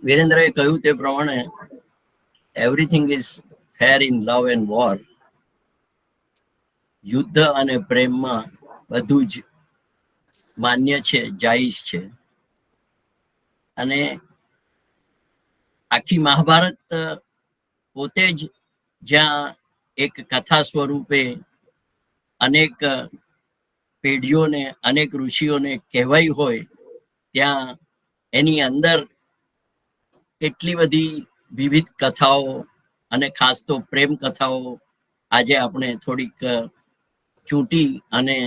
વિરેન્દ્રએ કહ્યું તે પ્રમાણે everything is fair in love and war. યુદ્ધ અને પ્રેમમાં બધું જ માન્ય છે, જાયઝ છે. અને આખી મહાભારત પોતે જ જ્યાં એક કથા સ્વરૂપે અનેક પેઢીઓને, અનેક ઋષિઓને કહેવાય હોય, ત્યાં એની અંદર કેટલી બધી વિવિધ કથાઓ અને ખાસ તો પ્રેમ કથાઓ આજે આપણે થોડીક ચૂંટી અને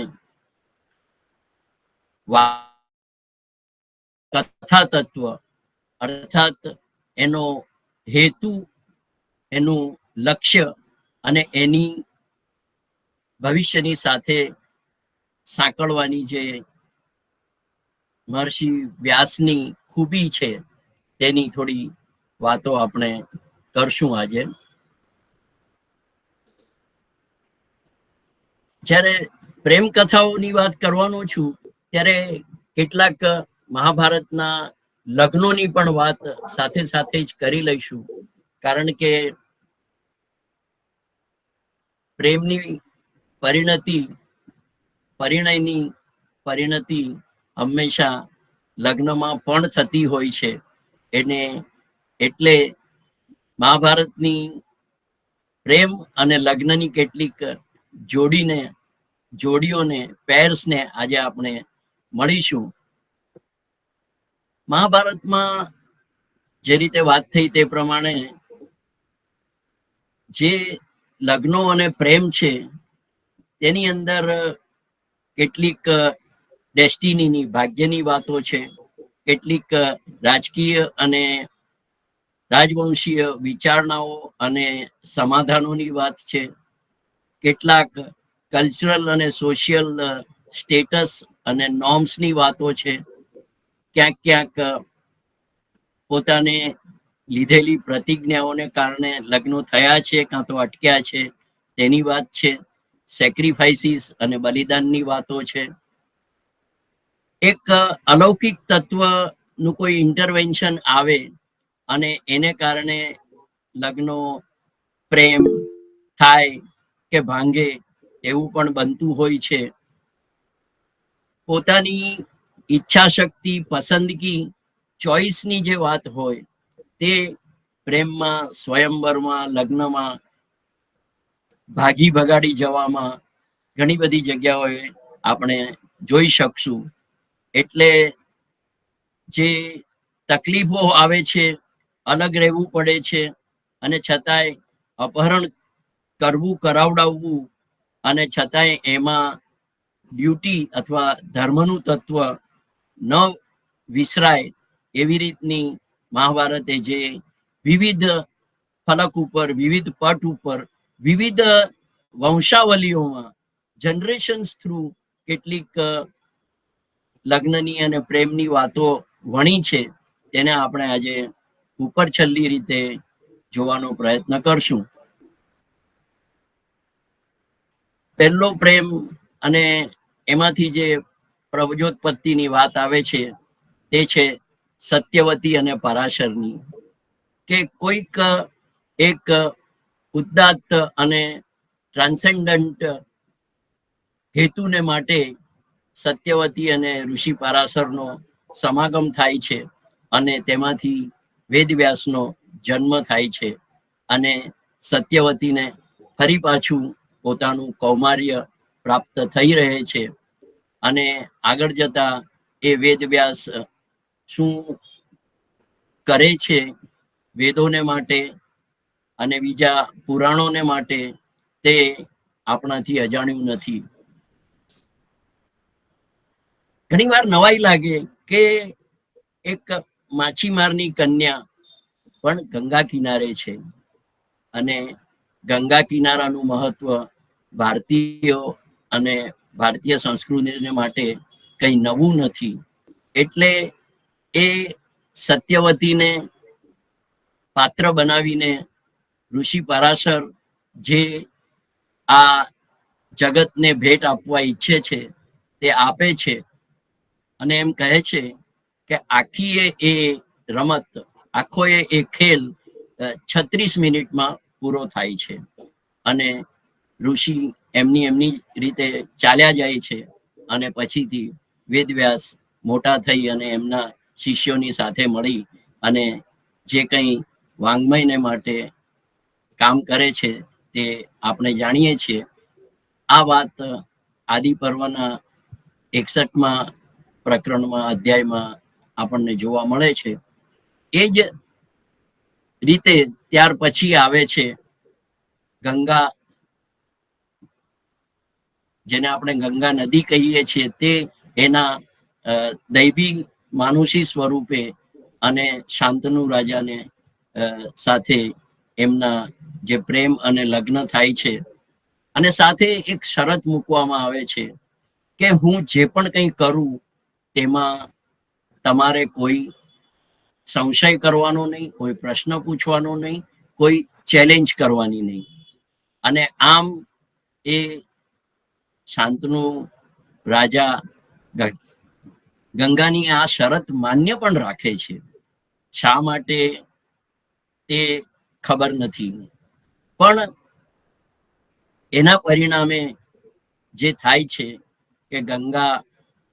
કથા તત્વ અર્થાત એનો હેતુ, એનું લક્ષ્ય અને એની ભવિષ્યની સાથે સાંકળવાની જે મહર્ષિ વ્યાસની ખૂબી છે તેની થોડી વાતો આપણે કરશું આજે. જ્યારે પ્રેમ કથાઓની વાત કરવાનો છું ત્યારે કેટલાક મહાભારતના લગ્નોની પણ વાત સાથે સાથે જ કરી લઈશું, કારણ કે પ્રેમની પરિણયની પરિણતિ હંમેશા લગ્નમાં પણ થતી હોય છે. એને એટલે મહાભારતની પ્રેમ અને લગ્નની કેટલીક જોડીઓને, પેર્સને આજે આપણે મળીશું. મહાભારતમાં જે રીતે વાત થઈ તે પ્રમાણે જે લગ્નો અને પ્રેમ છે તેની અંદર કેટલીક ડેસ્ટિનીની, ભાગ્યની વાતો છે, કેટલીક રાજકીય અને રાજવંશીય વિચારણાઓ અને સમાધાનોની વાત છે, કેટલાક કલ્ચરલ અને સોશિયલ સ્ટેટસ અને નોર્મ્સની વાતો છે, ક્યાંક ક્યાંક પોતાને લીધેલી પ્રતિજ્ઞાઓને કારણે લગ્નો થયા છે કાં તો અટક્યા છે તેની વાત છે, સેક્રિફાઈસીસ અને બલિદાનની વાતો છે. એક અલૌકિક તત્વનું કોઈ ઇન્ટરવેન્શન આવે અને એને કારણે લગ્નો, પ્રેમ થાય કે ભાંગે એવું પણ બનતું હોય છે. પોતાની ઈચ્છા શક્તિ, પસંદગી, ચોઈસની જે વાત હોય તે પ્રેમમાં, સ્વયંવરમાં, લગ્નમાં ભાગી ભગાડી જવામાં ઘણી બધી જગ્યાઓએ આપણે જોઈ શકશું. એટલે જે તકલીફો આવે છે, અલગ રહેવું પડે છે, અને છતાંય અપહરણ કરવું, કરાવડાવવું અને છતાંય એમાં ડ્યુટી અથવા ધર્મનું તત્વ ન વિસરાય એવી રીતની મહાભારતે જે વિવિધ ફલક ઉપર, વિવિધ પટ ઉપર, વિવિધ વંશાવલીઓમાં જનરેશન્સ થ્રુ કેટલીક લગ્નની અને પ્રેમની વાતો વણી છે, તેને આપણે આજે ઉપર છલ્લી રીતે જોવાનો પ્રયત્ન કરશું. પહેલો પ્રેમ અને એમાંથી જે પ્રવજોત્પત્તિની વાત આવે છે તે છે સત્યવતી અને પરાશરની, કે કોઈક એક ઉદાત્ત અને ટ્રાન્સેન્ડન્ટ હેતુને માટે સત્યવતી અને ઋષિ પરાશરનો સમાગમ થાય છે અને તેમાંથી વેદવ્યાસનો જન્મ થાય છે અને સત્યવતીને ફરી પાછું પોતાનું કૌમાર્ય પ્રાપ્ત થઈ રહે છે. અને આગળ જતા એ વેદવ્યાસ શું કરે છે વેદોને માટે અને બીજા પુરાણોને માટે તે આપણાથી અજાણ્યું નથી. ઘણી વાર નવાઈ લાગે કે એક માછીમારની કન્યા પણ ગંગા કિનારે છે અને ગંગા કિનારાનું મહત્વ ભારતીયો અને ભારતીય સંસ્કૃતિને માટે કંઈ નવું નથી. એટલે એ સત્યવતીને પાત્ર બનાવીને ઋષિ પરાશર જે આ જગતને ભેટ આપવા ઈચ્છે છે તે આપે છે અને એમ કહે છે કે આખી એ રમત આખો એ ખેલ 36 મિનિટમાં પૂરો થાય છે અને ઋષિ એમની રીતે ચાલ્યા જાય છે અને પછીથી વેદવ્યાસ મોટા થઈ અને એમના શિષ્યોની સાથે મળી અને જે કંઈ વાङ्મયને માટે કામ કરે છે તે આપણે જાણીએ છીએ. આ વાત આદિ પર્વના 61માં પ્રકરણમાં અધ્યાયમાં આપણને જોવા મળે છે. એ જ રીતે ત્યાર પછી આવે છે ગંગા, જેને આપણે ગંગા નદી કહીએ છીએ, તે એના દૈવી માનુષી સ્વરૂપે અને શાંતનુ રાજાને સાથે એમના જે પ્રેમ અને લગ્ન થાય છે અને સાથે એક શરત મૂકવામાં આવે છે કે હું જે પણ કંઈ કરું તેમાં તમારે કોઈ સંશય કરવાનો નહીં, કોઈ પ્રશ્ન પૂછવાનો નહીં, કોઈ ચેલેન્જ કરવાની નહીં. અને આમ એ શાંતનુ રાજા ગંગાની આ શરત માન્ય પણ રાખે છે. શા માટે તે ખબર નથી, પણ એના પરિણામે જે થાય છે કે ગંગા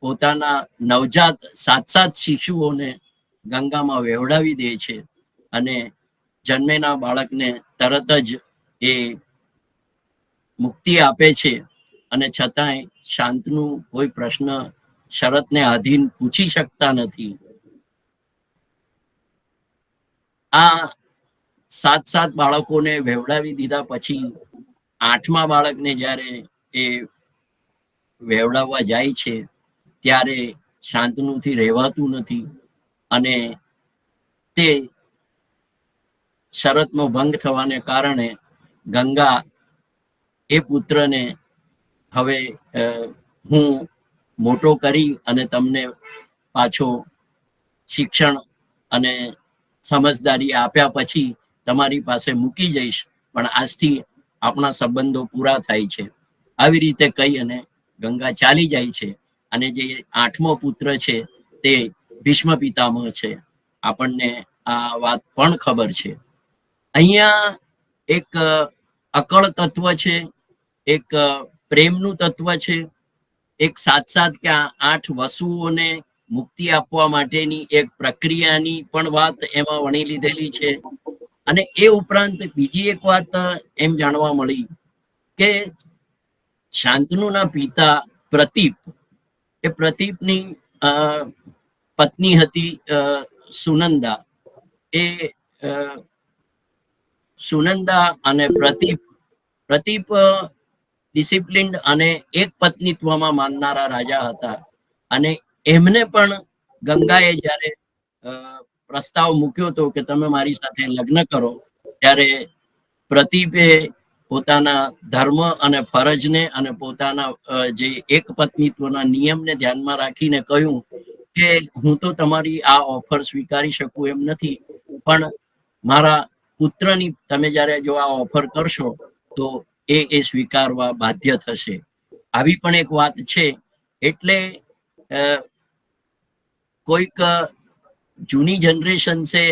પોતાના નવજાત 7 શિશુઓને ગંગામાં વહેવડાવી દે છે અને જન્મેલા બાળકને તરત જ એ મુક્તિ આપે છે. અને છતાંય શાંતનુ કોઈ પ્રશ્ન શરતને આધીન પૂછી શકતા નથી. આ 7 બાળકોને વહેવડાવી દીધા પછી 8મા બાળકને જ્યારે એ વહેવડાવવા જાય છે ત્યારે શાંતનુથી રહેવાતું નથી અને તે શરતનો ભંગ થવાને કારણે ગંગા એ પુત્રને હવે હું મોટો કરી અને તમને પાછો શિક્ષણ અને સમજદારી આપ્યા પછી તમારી પાસે મૂકી જઈશ, પણ આજથી આપણા સંબંધો પૂરા થાય છે. આવી રીતે કહી અને ગંગા ચાલી જાય છે. અને જે 8મો પુત્ર છે તે ભીષ્મ પિતામહ છે. આપણને આ વાત પણ ખબર છે. અહીંયા એક અકળ તત્વ છે, એક પ્રેમનું તત્વ છે, એક 7 કે 8 વસુઓને મુક્તિ આપવા માટેની એક પ્રક્રિયાની પણ વાત એમાં વણી લીધેલી છે. અને એ ઉપરાંત બીજી એક વાત એમ જાણવા મળી કે શાંતનુના પિતા પ્રતીપ, એ પ્રતીપની પત્ની હતી સુનંદા. એ સુનંદા અને પ્રતીપ ડિસિપ્લિન્ડ અને એક પત્નીત્વમાં માનનારા રાજા હતા. અને એમને પણ ગંગાએ જ્યારે પ્રસ્તાવ મૂક્યો હતો કે તમે મારી સાથે લગ્ન કરો, ત્યારે પ્રતીપે પોતાના ધર્મ અને ફરજને અને પોતાના જે એક પત્નીત્વના નિયમને ધ્યાનમાં રાખીને કહ્યું કે હું તો તમારી આ ઓફર સ્વીકારી શકું એમ નથી, પણ મારા પુત્રની તમે જ્યારે જો આ ઓફર કરશો તો એ સ્વીકારવા બાધ્ય થશે. આવી પણ એક વાત છે. એટલે કોઈક જૂની જનરેશન્સે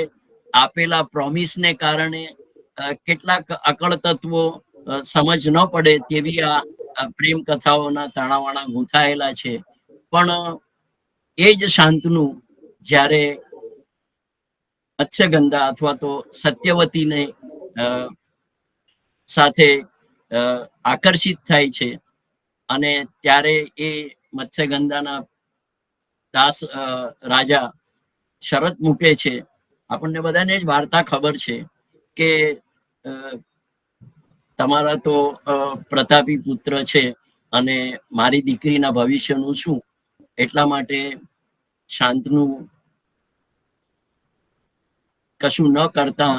આપેલા પ્રોમિસને કારણે કેટલાક અકળ તત્વો સમજ ન પડે તેવી આ પ્રેમ કથાઓના તાણાવાણા ગૂંથાયેલા છે. પણ એ જ શાંતનુ જ્યારે મત્સ્યગંધા અથવા તો સત્યવતીને સાથે આકર્ષિત થાય છે અને ત્યારે એ મત્સ્યગંધાના દાસ રાજા શરત મૂકે છે. આપણને બધાને જ વાર્તા ખબર છે કે તમારા તો પ્રતાપી પુત્ર છે અને મારી દીકરીના ભવિષ્યનું શું? એટલા માટે શાંતનુ કશું ન કરતા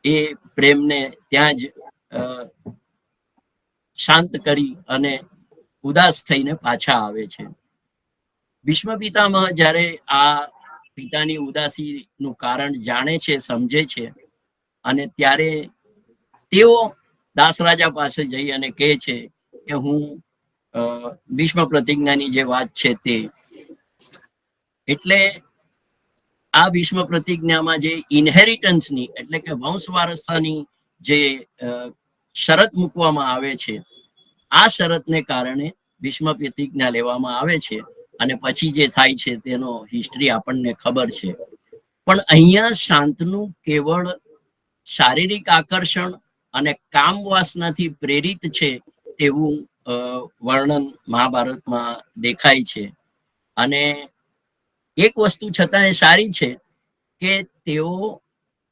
એ પ્રેમને ત્યાં જ શાંત કરી અને ઉદાસ થઈને પાછા આવે છે. ભીષ્મ પિતામહ જ્યારે આ પિતાની ઉદાસીનું કારણ જાણે છે, સમજે છે, અને ત્યારે તેઓ દાસ રાજા પાસે જઈ અને કહે છે કે હું ભીષ્મ પ્રતિજ્ઞાની જે વાત છે તે, એટલે આ ભીષ્મ પ્રતિજ્ઞામાં જે ઇનહેરિટન્સની એટલે કે વંશવારસાની જે શરત મૂકવામાં આવે છે, આ શરતને કારણે ભીષ્મ પ્રતિજ્ઞા લેવામાં આવે છે અને પછી જે થાય છે તેનો હિસ્ટ્રી આપણને ખબર છે. પણ અહીંયા શાંતનું કેવળ શારીરિક આકર્ષણ અને કામ વાસનાથી પ્રેરિત છે તેવું વર્ણન મહાભારતમાં દેખાય છે. અને એક વસ્તુ છતાં એ સારી છે કે તેઓ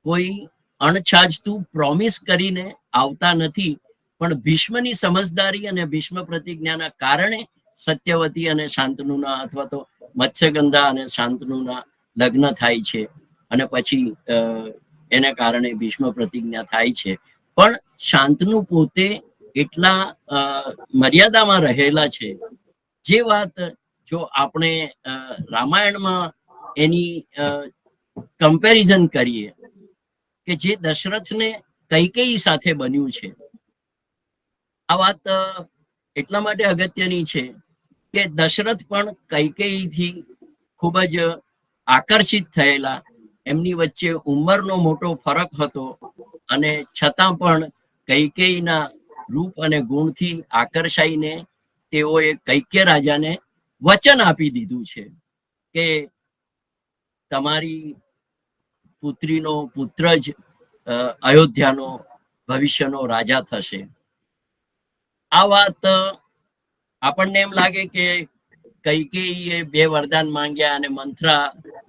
કોઈ અણછાજતું પ્રોમિસ કરીને આવતા નથી, પણ ભીષ્મની સમજદારી અને ભીષ્મ પ્રતિજ્ઞાના કારણે સત્યવતી અને શાંતનુના અથવા તો મત્સ્યગંધા અને શાંતનુના લગ્ન થાય છે અને પછી એને કારણે ભીષ્મ પ્રતિજ્ઞા થાય છે. પણ શાંતનુ પોતે એટલા મર્યાદામાં રહેલા છે. જે વાત જો આપણે રામાયણમાં એની કમ્પેરિઝન કરીએ કે જે દશરથને કૈકેયી સાથે બન્યું છે, આ વાત એટલા માટે અગત્યની છે કે દશરથ પણ કૈકેયીથી ખૂબ જ આકર્ષિત થયેલા. એમની વચ્ચે ઉંમરનો મોટો ફરક હતો અને છતાં પણ કૈકેયીના રૂપ અને ગુણથી આકર્ષાઈને તેઓએ કૈકેય રાજાને વચન આપી દીધું છે કે તમારી પુત્રીનો પુત્ર જ અયોધ્યાનો ભવિષ્યનો રાજા થશે. આ વાત આપણને એમ લાગે કે કૈકેયીએ 2 વરદાન માંગ્યા અને મંથરા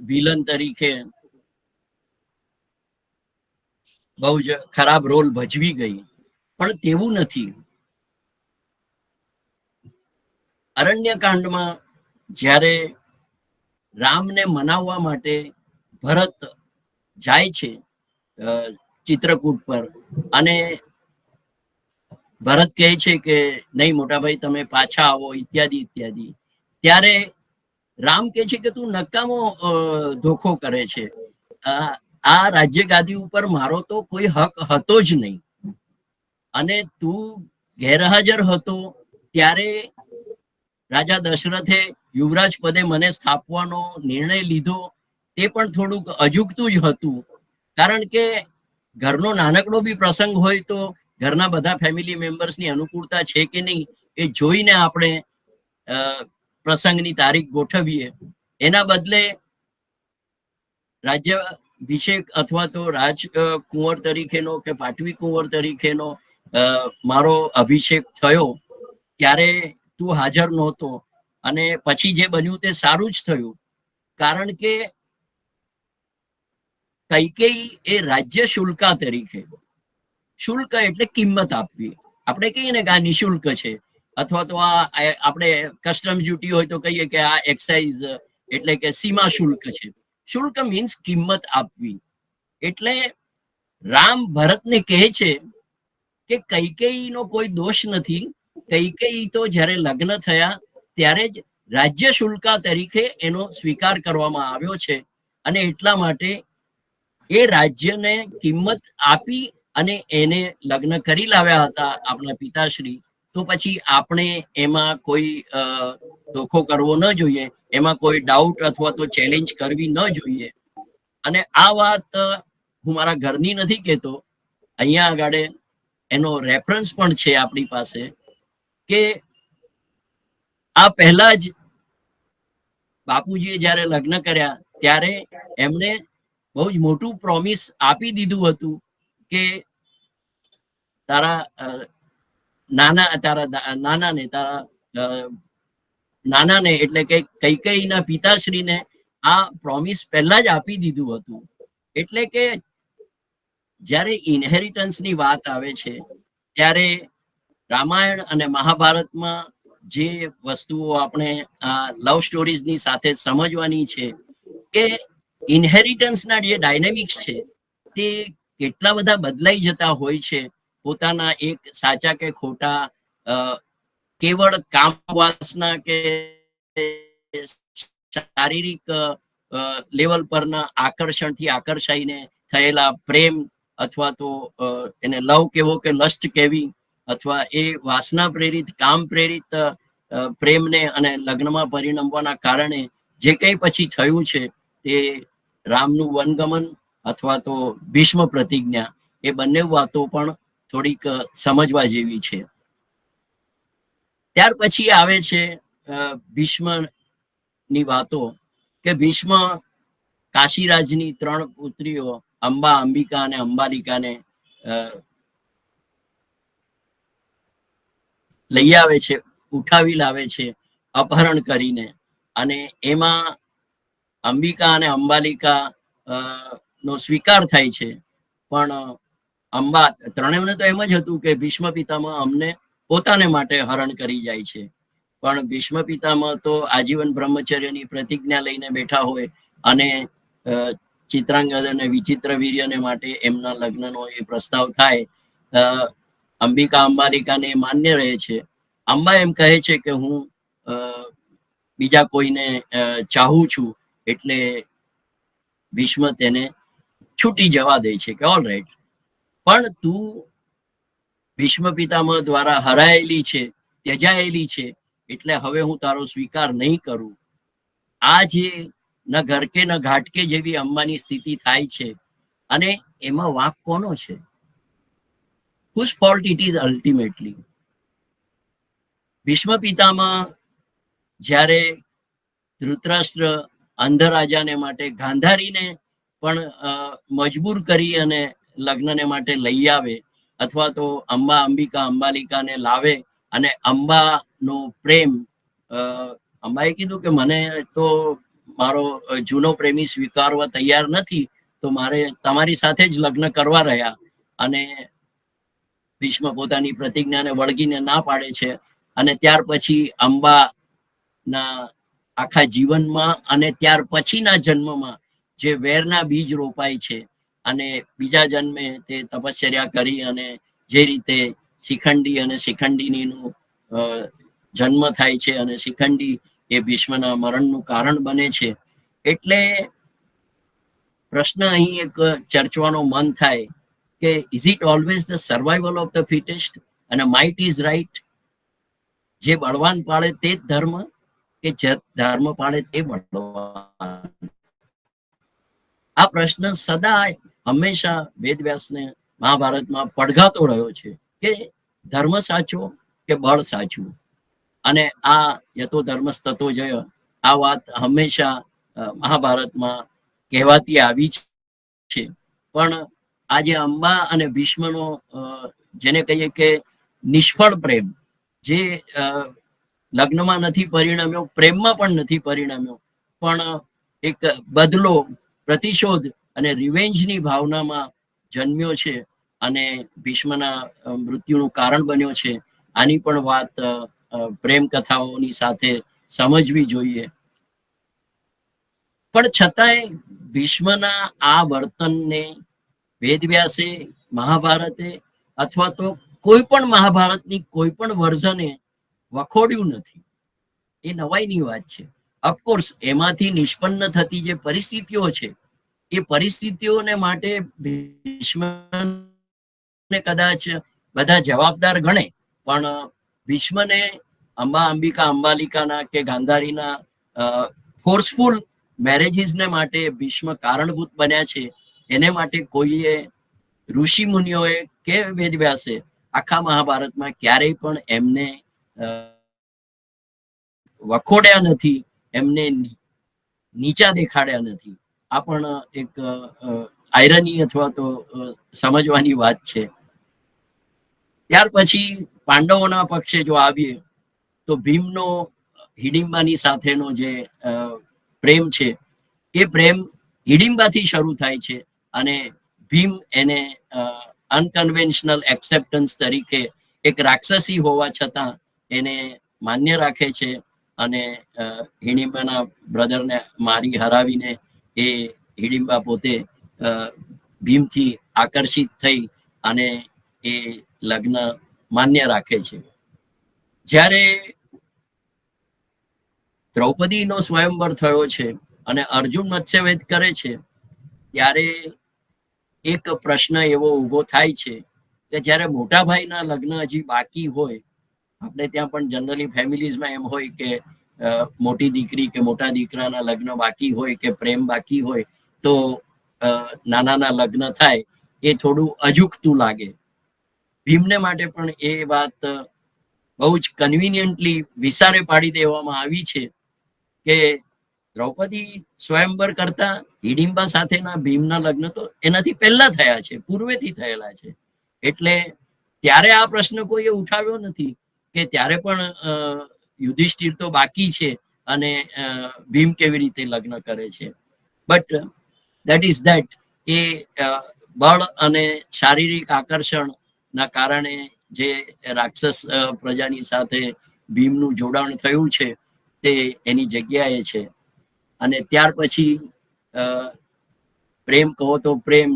વિલન તરીકે બહુ જ ખરાબ રોલ ભજવી ગઈ, પણ તેવું નથી. અરણ્યકાંડમાં જ્યારે રામને મનાવવા માટે ભરત જાય છે ચિત્રકૂટ પર અને ભરત કહે છે કે નહીં મોટા ભાઈ તમે પાછા આવો ઇત્યાદિ ઇત્યાદિ, ત્યારે રામ કહે છે કે તું નકામો ધોખો કરે છે, આ રાજ્ય ગાદી ઉપર મારો તો કોઈ હક હતો જ નહીં અને તું ગેરહાજર હતો ત્યારે રાજા દશરથે યુવરાજ પદે મને સ્થાપવાનો નિર્ણય લીધો, તે પણ થોડુંક અજુગતું જ હતું. કારણ કે ઘરનો નાનકડો બી પ્રસંગ હોય તો ઘરના બધા ફેમિલી મેમ્બર્સની અનુકૂળતા છે કે નહીં એ જોઈને આપણે પ્રસંગની તારીખ ગોઠવીએ. એના બદલે રાજ્યાભિષેક અથવા તો રાજકુંવર તરીકેનો કે પાટવી કુંવર તરીકેનો મારો અભિષેક થયો ત્યારે તું હાજર નહોતો અને પછી જે બન્યું તે સારું જ થયું. કારણ કે કૈકેયી એ રાજ્ય શુલ્કા તરીકે, શુલ્ક એટલે કિંમત આપવી, આપણે કહીએ ને કે આ નિઃશુલ્ક છે અથવા તો આ આપણે કસ્ટમ ડ્યુટી હોય તો કહીએ કે આ એક્સાઇઝ એટલે કે સીમા શુલ્ક છે. શુલ્ક મીન્સ કિંમત આપવી. એટલે રામ ભરતને કહે છે કે કૈકેયીનો કોઈ દોષ નથી. કૈકેયી તો જ્યારે લગ્ન થયા ત્યારે જ રાજ્ય શુલ્કા તરીકે એનો સ્વીકાર કરવામાં આવ્યો છે અને એટલા માટે એ રાજ્યને કિંમત આપી અને એને લગ્ન કરી લાવ્યા હતા આપણા પિતાશ્રી. તો પછી આપણે એમાં કોઈ ધોખો કરવો ન જોઈએ, એમાં કોઈ ડાઉટ અથવા તો ચેલેન્જ કરવી ન જોઈએ. અને આ વાત હું મારા ઘરની નથી કહેતો, અહીંયા આગળ એનો રેફરન્સ પણ છે આપણી પાસે કે આ પહેલા જ બાપુજીએ જ્યારે લગ્ન કર્યા ત્યારે એમણે બહુ જ મોટું પ્રોમિસ આપી દીધું હતું કે તારા નાનાને એટલે કે કૈકેયીના પિતાશ્રીને આ પ્રોમિસ પહેલા જ આપી દીધું હતું. એટલે કે જ્યારે ઇનહેરિટન્સની વાત આવે છે ત્યારે રામાયણ અને મહાભારતમાં જે વસ્તુઓ આપણે લવ સ્ટોરીઝની સાથે સમજવાની છે કે ઇનહેરિટન્સના જે ડાયનેમિક્સ છે તે કેટલા બધા બદલાઈ જતા હોય છે. પોતાના એક સાચા કે ખોટા, કેવળ કામ વાસના કે શારીરિક લેવલ પરના આકર્ષણથી આકર્ષાઈને થયેલા પ્રેમ અથવા તો એને લવ કેવો કે લસ્ટ કેવી અથવા એ વાસના પ્રેરિત કામ પ્રેરિત પ્રેમને અને લગ્નમાં પરિણમવાના કારણે જે કંઈ પછી થયું છે તે રામનું વનગમન અથવા તો ભીષ્મ પ્રતિજ્ઞા, એ બંને વાતો પણ થોડીક સમજવા જેવી છે. ત્યાર પછી આવે છે ભીષ્મની વાતો, કે ભીષ્મ કાશીરાજની 3 પુત્રીઓ અંબા, અંબિકા અને અંબાલિકાને લઈ આવે છે, ઉઠાવી લાવે છે અપહરણ કરીને, અને એમાં અંબિકા અને અંબાલિકા નો સ્વીકાર થાય છે. પણ અંબા, ત્રણેયને તો એમ જ હતું કે ભીષ્મ પિતામહ અમને પોતાને માટે હરણ કરી જાય છે. પણ ભીષ્મ પિતામહ તો આજીવન બ્રહ્મચર્યની પ્રતિજ્ઞા લઈને બેઠા હોય, અને ચિત્રાંગદ અને વિચિત્ર વીર્યને માટે એમના લગ્નનો એ પ્રસ્તાવ થાય. અંબિકા અંબાલિકાને માન્ય રહે છે. અંબા એમ કહે છે કે હું બીજા કોઈને ચાહું છું, એટલે ભીષ્મ તેને છૂટી જવા દે છે કે ઓલ રાઈટ, પણ તું ભીષ્મ પિતામહ દ્વારા હરાયેલી છે, ત્યજાયેલી છે, એટલે હવે હું તારો સ્વીકાર નહીં કરું. આ જે ન ઘર કે ન ઘાટકે જેવી અંબાની સ્થિતિ થાય છે, અને એમાં વાંક કોનો છે? whose fault it is ultimately? Bhishma Pitamah જ્યારે ધૃતરાષ્ટ્ર અંધરાજાને માટે ગાંધારીને પણ મજબૂર કરી અને લગ્નને માટે લઈ આવે, અથવા તો અંબા, અંબિકા, અંબાલિકાને લાવે, અને અંબાનો પ્રેમ, અંબાએ કીધું કે મને તો મારો જૂનો પ્રેમી સ્વીકારવા તૈયાર નથી, તો મારે તમારી સાથે જ લગ્ન કરવા રહ્યા. અને ભીષ્મ પોતાની પ્રતિજ્ઞાને વળગીને ના પાડે છે. અને ત્યાર પછી અંબાના આખા જીવનમાં અને ત્યાર પછીના જન્મમાં જે વેરના બીજ રોપાય છે, અને બીજા જન્મે તે તપશ્ચર્યા કરી અને જે રીતે શિખંડી અને શિખંડીનીનું જન્મ થાય છે, અને શિખંડી એ ભીષ્મના મરણનું કારણ બને છે. એટલે પ્રશ્ન અહીં એક ચર્ચવાનો મન થાય કે is it always the survival of the fittest અને માઇટ ઇઝ રાઈટ? જે બળવાન પાળે તે જ ધર્મ, કે જે ધર્મ પાળે તે બળવાન? આ પ્રશ્ન સદા હંમેશા વેદવ્યાસને મહાભારતમાં પડઘાતો રહ્યો છે કે ધર્મ સાચો કે બળ સાચું. અને આ યતો ધર્મસ્તતો જય, આ વાત હંમેશા મહાભારતમાં કહેવાતી આવી છે. પણ આજે અંબા અને ભીષ્મનો જેને કહીએ કે નિષ્ફળ પ્રેમ, જે લગ્નમાં નથી પરિણમ્યો, પ્રેમમાં પણ નથી પરિણમ્યો, પણ એક બદલો, પ્રતિશોધ અને રિવેન્જની ભાવનામાં જન્મ્યો છે, અને ભીષ્મના મૃત્યુનું કારણ બન્યો છે. આની પણ વાત પ્રેમ કથાઓની સાથે સમજવી જોઈએ. પણ છતાંય ભીષ્મના આ વર્તનને વેદવ્યાસે, મહાભારતે, અથવા તો કોઈ પણ મહાભારતની કોઈ પણ વર્ઝને વખોડ્યું નથી. એ નવાઈની વાત છે. ઓફકોર્સ એમાંથી નિષ્પન્ન થતી જે પરિસ્થિતિઓ છે, એ પરિસ્થિતિઓને માટે ભીષ્મને કદાચ બધા જવાબદાર ગણે, પણ ભીષ્મને અંબા, અંબિકા, અંબાલિકાના કે ગાંધારીના ફોર્સફુલ મેરેજીસને માટે ભીષ્મ કારણભૂત બન્યા છે. એને માટે કોઈએ, ઋષિ મુનિઓએ કે વેદવ્યાસે આખા મહાભારતમાં ક્યારેય પણ એમને વખોડ્યા નથી, એમને નીચા દેખાડ્યા નથી. આ પણ એક આયરની અથવા તો સમજવાની વાત છે. ત્યાર પછી પાંડવોના પક્ષે જો આવીએ તો ભીમનો હિડિંબાની સાથેનો જે પ્રેમ છે, એ પ્રેમ હિડિંબાથી શરૂ થાય છે, અને ભીમ એને અનકન્વેન્શનલ એક્સેપ્ટન્સ તરીકે એક રાક્ષસી હોવા છતાં એને માન્ય રાખે છે, અને હિડિંબાના બ્રધરને મારી હરાવીને એ હિડિંબા પોતે ભીમથી આકર્ષિત થઈ અને એ લગ્ન માન્ય રાખે છે. જ્યારે દ્રૌપદીનો સ્વયંવર થયો છે અને અર્જુન મત્સ્યવેદ કરે છે, ત્યારે એક પ્રશ્ન એવો ઊભો થાય છે કે જ્યારે મોટા ભાઈના લગ્ન હજી બાકી હોય, આપણે ત્યાં પણ જનરલી ફેમિલીઝમાં એમ હોય કે મોટી દીકરી કે મોટા દીકરાના લગ્ન બાકી હોય કે પ્રેમ બાકી હોય, તો નાનાના લગ્ન થાય એ થોડું અજુકતું લાગે. ભીમને માટે પણ એ વાત બહુ જ કન્વિનિયન્ટલી વિસારે પાડી દેવામાં આવી છે કે દ્રૌપદી સ્વયંવર કરતા હિડિંબા સાથેના ભીમના લગ્ન તો એનાથી પહેલા થયા છે, પૂર્વેથી થયેલા છે. એટલે ત્યારે આ પ્રશ્ન કોઈએ ઉઠાવ્યો નથી કે ત્યારે પણ યુધિષ્ઠિર તો બાકી છે અને ભીમ કેવી રીતે લગ્ન કરે છે. But that is that. એ બળ અને શારીરિક આકર્ષણના કારણે જે રાક્ષસ પ્રજાની સાથે ભીમનું જોડાણ થયું છે તે એની જગ્યાએ છે. અને ત્યાર પછી પ્રેમ કહો તો પ્રેમ,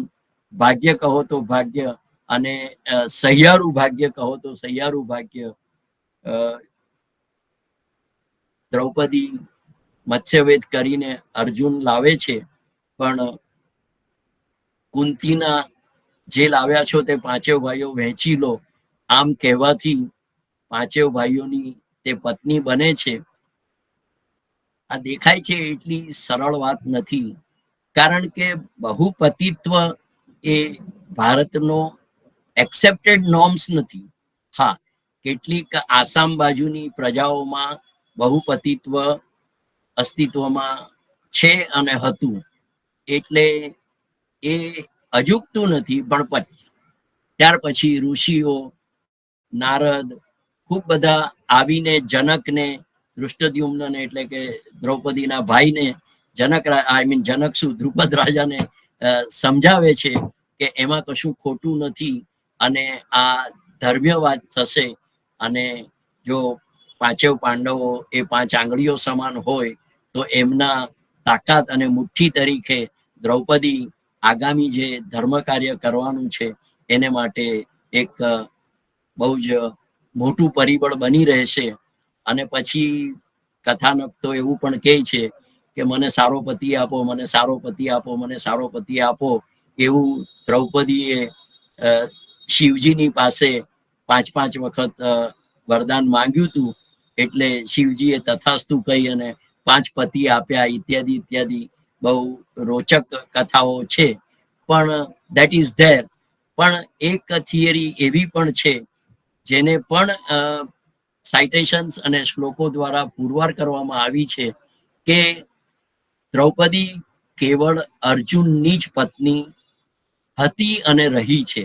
ભાગ્ય કહો તો ભાગ્ય, અને સહિયારું ભાગ્ય કહો તો સહિયારું ભાગ્ય. દ્રૌપદી મત્સ્યવેદ કરીને અર્જુન લાવે છે, પણ કુંતીના જે લાવ્યા છો તે પાંચેવ ભાઈઓ વહેંચી લો આમ કહેવાથી પાંચેવ ભાઈઓની તે પત્ની બને છે. આ દેખાય છે એટલી સરળ વાત નથી, કારણ કે બહુપતિત્વ એ ભારતનો એક્સેપ્ટેડ નોર્મ્સ નથી. હા, કેટલીક આસામ બાજુની પ્રજાઓમાં બહુપતિત્વ અસ્તિત્વમાં છે અને હતું, એટલે એ અજુકતું નથી. પણ ત્યાર પછી ઋષિઓ, નારદ ખૂબ બધા આવીને જનકને, દૃષ્ટદ્યુમ્નને એટલે કે દ્રૌપદીના ભાઈને, જનક શું દ્રુપદ રાજાને સમજાવે છે કે એમાં કશું ખોટું નથી અને આ ધર્મ્ય વાત થશે. અને જો પાંચેવ પાંડવો એ પાંચ આંગળીઓ સમાન હોય તો એમના તાકાત અને મુઠ્ઠી તરીકે દ્રૌપદી આગામી જે ધર્મ કાર્ય કરવાનું છે એને માટે એક બહુ જ મોટું પરિબળ બની રહેશે. અને પછી કથાનક તો એવું પણ કહે છે કે મને સારો પતિ આપો, મને સારો પતિ આપો, મને સારો પતિ આપો. એવું દ્રૌપદીએ શિવજીની પાસે 5 વખત વરદાન માંગ્યું હતું. એટલે શિવજીએ તથાસ્તુ કહી અને 5 પતિ આપ્યા, ઇત્યાદિ ઇત્યાદિ બહુ રોચક કથાઓ છે. પણ દેટ ઇઝ ધેર. પણ એક થિયરી એવી પણ છે જેને પણ સાઇટેશન્સ અને શ્લોકો દ્વારા પુરવાર કરવામાં આવી છે કે દ્રૌપદી કેવળ અર્જુનની જ પત્ની હતી અને રહી છે.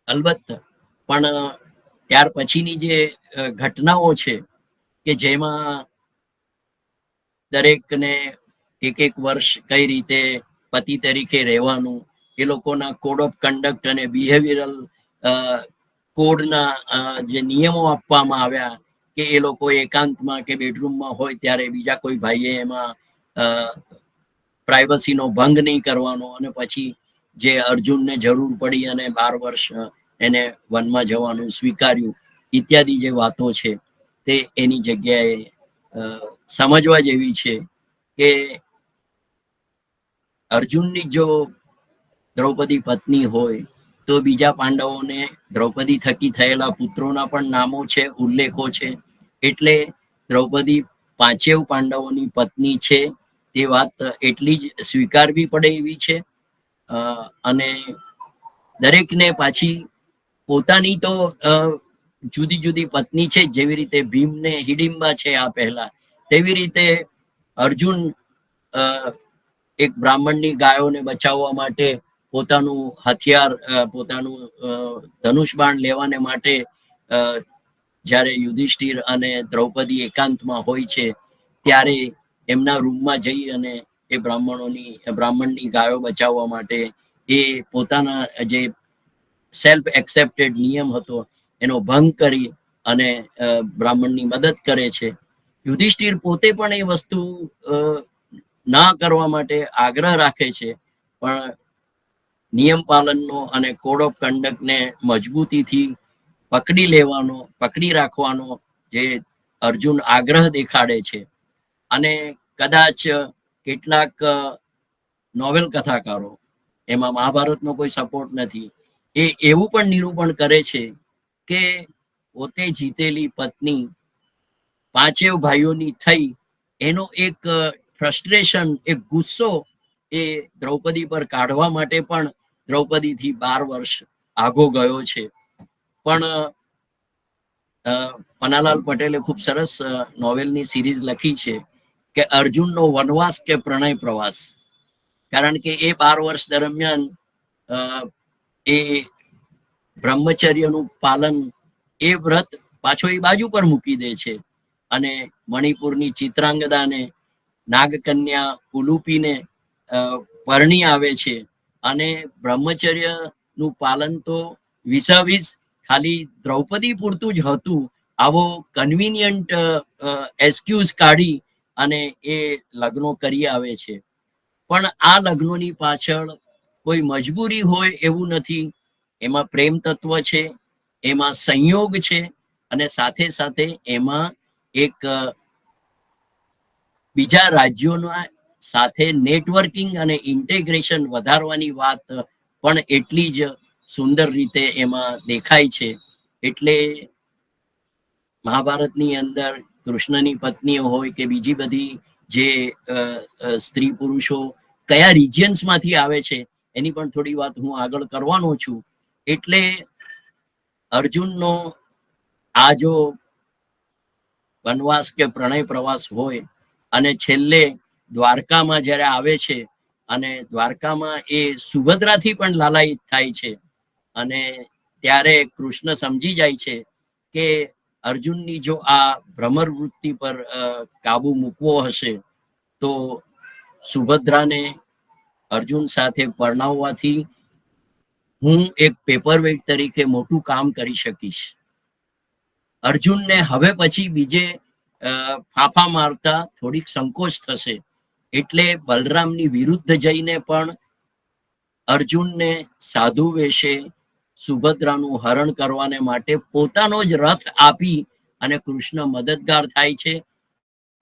અલબત્ત, પણ ત્યાર પછીની જે ઘટનાઓ છે કે જેમાં દરેકને એક વર્ષ કઈ રીતે પતિ તરીકે રહેવાનું, એ લોકોના કોડ ઓફ કન્ડક્ટ અને બિહેવિયરલ કોડના જે નિયમો આપવામાં આવ્યા કે એ લોકો એકાંતમાં કે બેડરૂમમાં હોય ત્યારે બીજા કોઈ ભાઈએ એમાં પ્રાઇવસીનો ભંગ નહીં કરવાનો, અને પછી જે અર્જુનને જરૂર પડી અને 12 વર્ષ એને વનમાં જવાનું સ્વીકાર્યું, ઇત્યાદિ જે વાતો છે તે એની જગ્યાએ સમજવા જેવી છે કે અર્જુનની જો દ્રૌપદી પત્ની હોય તો બીજા પાંડવોને દ્રૌપદી થકી થયેલા પુત્રોના પણ નામો છે, ઉલ્લેખો છે. એટલે દ્રૌપદી પાંચેવ પાંડવોની પત્ની છે તે વાત એટલી જ સ્વીકારવી પડે એવી છે. અને દરેકને પાછી પોતાની તો જુદી જુદી પત્ની છે. જેવી રીતે ભીમને હિડિંબા છે આ પહેલા, તેવી રીતે અર્જુન એક બ્રાહ્મણની ગાયોને બચાવવા માટે પોતાનું હથિયાર, પોતાનું ધનુષ બાણ લેવાને માટે જ્યારે યુધિષ્ઠિર અને દ્રૌપદી એકાંતમાં હોય છે ત્યારે એમના રૂમમાં જઈ અને એ બ્રાહ્મણની ગાયો બચાવવા માટે એ પોતાના જે સેલ્ફ એક્સેપ્ટેડ નિયમ હતો એનો ભંગ કરી અને બ્રાહ્મણની મદદ કરે છે. યુધિષ્ઠિર પોતે પણ એ વસ્તુ ના કરવા માટે આગ્રહ રાખે છે, પણ નિયમ પાલનનો અને કોડ ઓફ કન્ડક્ટને મજબૂતીથી પકડી રાખવાનો જે અર્જુન આગ્રહ દેખાડે છે. અને કદાચ કેટલાક નોવેલ કથાકારો, એમાં મહાભારતનો કોઈ સપોર્ટ નથી, એ એવું પણ નિરૂપણ કરે છે કે પોતે જીતેલી પત્ની પાંચેવ ભાઈઓની થઈ એનો એક ફ્રસ્ટ્રેશન, એક ગુસ્સો એ દ્રૌપદી પર કાઢવા માટે પણ દ્રૌપદીથી 12 વર્ષ આગો ગયો છે. પણ પન્નાલાલ પટેલે ખૂબ સરસ નોવેલની સિરીઝ લખી છે કે અર્જુનનો વનવાસ કે પ્રણય પ્રવાસ. કારણ કે એ 12 વર્ષ દરમિયાન એ બ્રહ્મચર્યનું પાલન, એ વ્રત પાછો એ બાજુ પર મૂકી દે છે અને મણિપુરની ચિત્રાંગદાને, નાગકન્યા ઉલુપીને પરણી આવે છે. અને બ્રહ્મચર્યનું પાલન તો વિસાવીસ ખાલી દ્રૌપદી પૂરતું જ હતું. આવો કન્વિનિયન્ટ એક્સક્યુઝ કાઢી અને એ લગ્નો કરી આવે છે. પણ આ લગ્નોની પાછળ કોઈ મજબૂરી હોય એવું નથી. એમાં પ્રેમ તત્વ છે, એમાં સંયોગ છે, અને સાથે સાથે એમાં એક બીજા રાજ્યોના સાથે નેટવર્કિંગ અને ઇન્ટેગ્રેશન વધારવાની વાત પણ એટલી જ સુંદર રીતે એમાં દેખાય છે. એટલે મહાભારતની અંદર કૃષ્ણની પત્નીઓ હોય કે બીજી બધી જે સ્ત્રી પુરુષો કયા રિજિયન્સમાંથી આવે છે એની પણ થોડી વાત હું આગળ કરવાનો છું. એટલે અર્જુનનો આ જો વનવાસ કે પ્રણય પ્રવાસ હોય અને છેલ્લે દ્વારકામાં જ્યારે આવે છે અને દ્વારકામાં એ સુભદ્રાથી પણ લાલાયિત થાય છે, અને ત્યારે કૃષ્ણ સમજી જાય છે કે અર્જુનની જો આ ભ્રમર વૃત્તિ પર કાબુ મૂકવો હશે તો સુભદ્રાને અર્જુન સાથે પરણાવવાથી હું એક પેપરવેટ તરીકે મોટું કામ કરી શકીશ. અર્જુનને હવે પછી બીજે ફાફા મારતા થોડીક સંકોચ થશે. એટલે બલરામની વિરુદ્ધ જઈને પણ અર્જુનને સાધુ વેશે સુભદ્રાનું હરણ કરવાને માટે પોતાનો જ રથ આપી અને કૃષ્ણ મદદગાર થાય છે.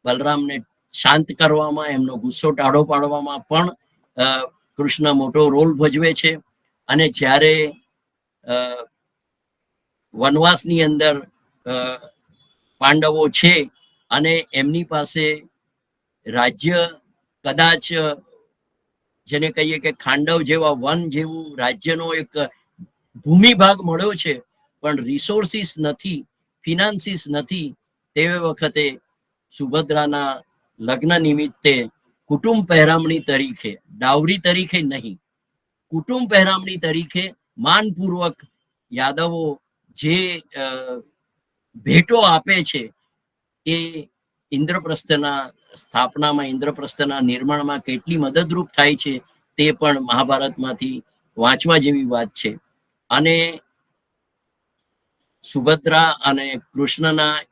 બલરામને શાંત કરવામાં, એમનો ગુસ્સો ટાળો પાડવામાં પણ કૃષ્ણ મોટો રોલ ભજવે છે. અને જ્યારે વનવાસની અંદર પાંડવો છે અને એમની પાસે રાજ્ય કદાચ જેને કહીએ કે ખાંડવ જેવા વન જેવું રાજ્યનો એક ભૂમિ ભાગ મળ્યો છે, પણ રિસોર્સિસ નથી, ફિનાન્સીસ નથી, તે વખતે સુભદ્રાના લગ્ન નિમિત્તે કુટુંબ પહેરામણી તરીકે, ડાવરી તરીકે નહીં, કુટુંબ પહેરામણી તરીકે માનપૂર્વક યાદવો જે ભેટો આપે છે એ ઇન્દ્રપ્રસ્થના સ્થાપનામાં, ઇન્દ્રપ્રસ્થના નિર્માણમાં કેટલી મદદરૂપ થાય છે તે પણ મહાભારતમાંથી વાંચવા જેવી વાત છે. અને સુભદ્રા અને કૃષ્ણના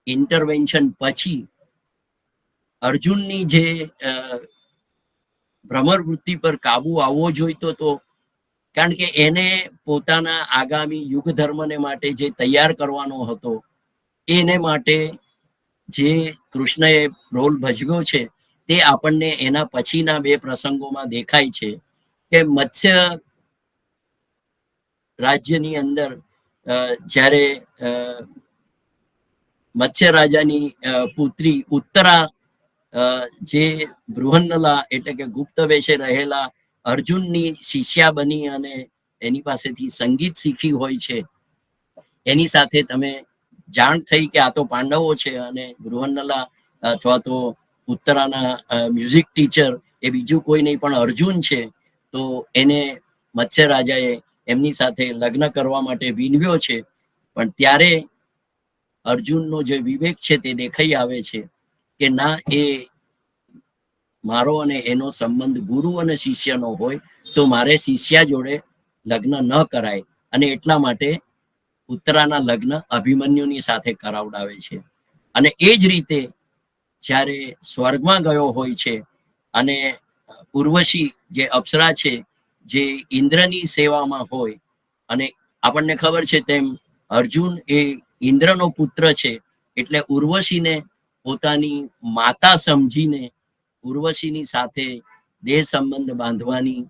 ઇન્ટરવેન્શન પછી અર્જુનની જે ભ્રમર વૃત્તિ પર કાબુ આવવો જોઈતો તો, કારણ કે એને પોતાના આગામી યુગ ધર્મને માટે જે તૈયાર કરવાનો હતો, એને માટે જે કૃષ્ણએ રોલ ભજવ્યો છે તે આપણને એના પછીના 2 પ્રસંગોમાં દેખાય છે કે મત્સ્ય રાજ્યની અંદર જ્યારે મત્સ્ય રાજાની પુત્રી ઉત્તરા જે બૃહન્નલા એટલે કે ગુપ્ત વેશે રહેલા અર્જુનની શિષ્યા બની અને એની પાસેથી સંગીત શીખી હોય છે. એની સાથે તમે જાણ થઈ કે આ તો પાંડવો છે અને બૃહન્નલા અથવા તો ઉત્તરાના મ્યુઝિક ટીચર એ બીજું કોઈ નહીં પણ અર્જુન છે. તો એને મત્સ્ય રાજાએ એમની સાથે લગ્ન કરવા માટે વિનવ્યો છે. પણ ત્યારે અર્જુનનો જે વિવેક છે તે દેખાઈ આવે છે કે ના, એ મારો અને એનો સંબંધ ગુરુ અને શિષ્યનો હોય તો મારે શિષ્યા જોડે લગ્ન ન કરાય, અને એટલા માટે ઉત્તરાના લગ્ન અભિમન્યુની સાથે કરાવડાવે છે. અને એ જ રીતે જ્યારે સ્વર્ગમાં ગયો હોય છે અને ઉર્વશી જે અપ્સરા છે, જે ઇન્દ્રની સેવામાં હોય, અને આપણને ખબર છે તેમ અર્જુન એ ઇન્દ્રનો પુત્ર છે, એટલે ઉર્વશીને પોતાની માતા સમજીને ઉર્વશીની સાથે દેહ સંબંધ બાંધવાની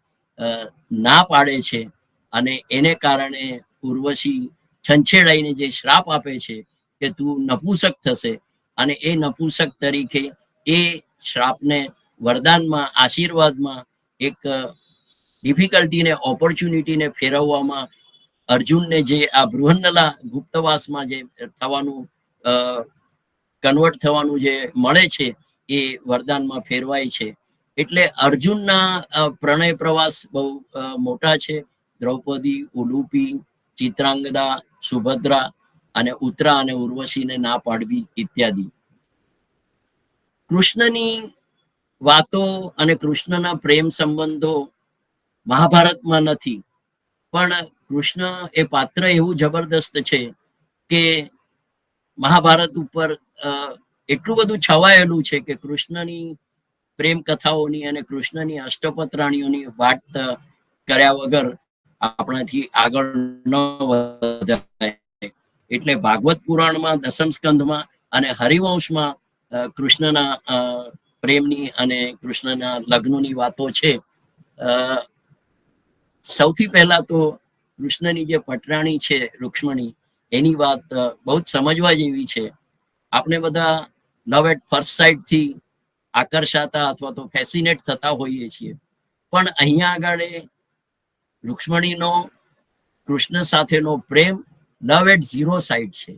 ના પાડે છે. અને એને કારણે ઉર્વશી છંછેડાઈને જે શ્રાપ આપે છે કે તું નપુંસક થશે, અને એ નપુંસક તરીકે એ શ્રાપને વરદાનમાં, આશીર્વાદમાં, એક ડિફિકલ્ટીને ઓપોર્ચ્યુનિટીને ફેરવવામાં અર્જુનને જે આ બૃહન્નલા ગુપ્તવાસમાં જે થવાનું કન્વર્ટ થવાનું જે મળે છે એ વરદાનમાં ફેરવાય છે. એટલે અર્જુનના પ્રણય પ્રવાસ બહુ મોટા છે. દ્રૌપદી, ઉલુપી, ચિત્રાંગદા, સુભદ્રા અને ઉત્તરા અને ઉર્વશીને ના પાડવી ઇત્યાદિ. કૃષ્ણની વાતો અને કૃષ્ણના પ્રેમ સંબંધો મહાભારતમાં નથી, પણ કૃષ્ણ એ પાત્ર એવું જબરદસ્ત છે કે મહાભારત ઉપર એટલું બધું છવાયેલું છે કે કૃષ્ણની પ્રેમ કથાઓની અને કૃષ્ણની અષ્ટપત્રાણીઓની વાત કર્યા વગર આપણાથી આગળ ન વધાય. એટલે ભાગવત પુરાણમાં, દસમ સ્કંધમાં અને હરિવંશમાં કૃષ્ણના પ્રેમની અને કૃષ્ણના લગ્નની વાતો છે. સૌથી પહેલા તો કૃષ્ણની જે પટરાણી છે રૂક્ષ્મણી, એની વાત બહુ જ સમજવા જેવી છે. આપણે બધા લવ એટ ફર્સ્ટ સાઇટ થી આકર્ષાતા અથવા તો ફેસિનેટ થતા હોઈએ છીએ, પણ અહીંયા આગળ રૂક્ષ્મણીનો કૃષ્ણ સાથેનો પ્રેમ લવ એટ ઝીરો સાઇટ છે.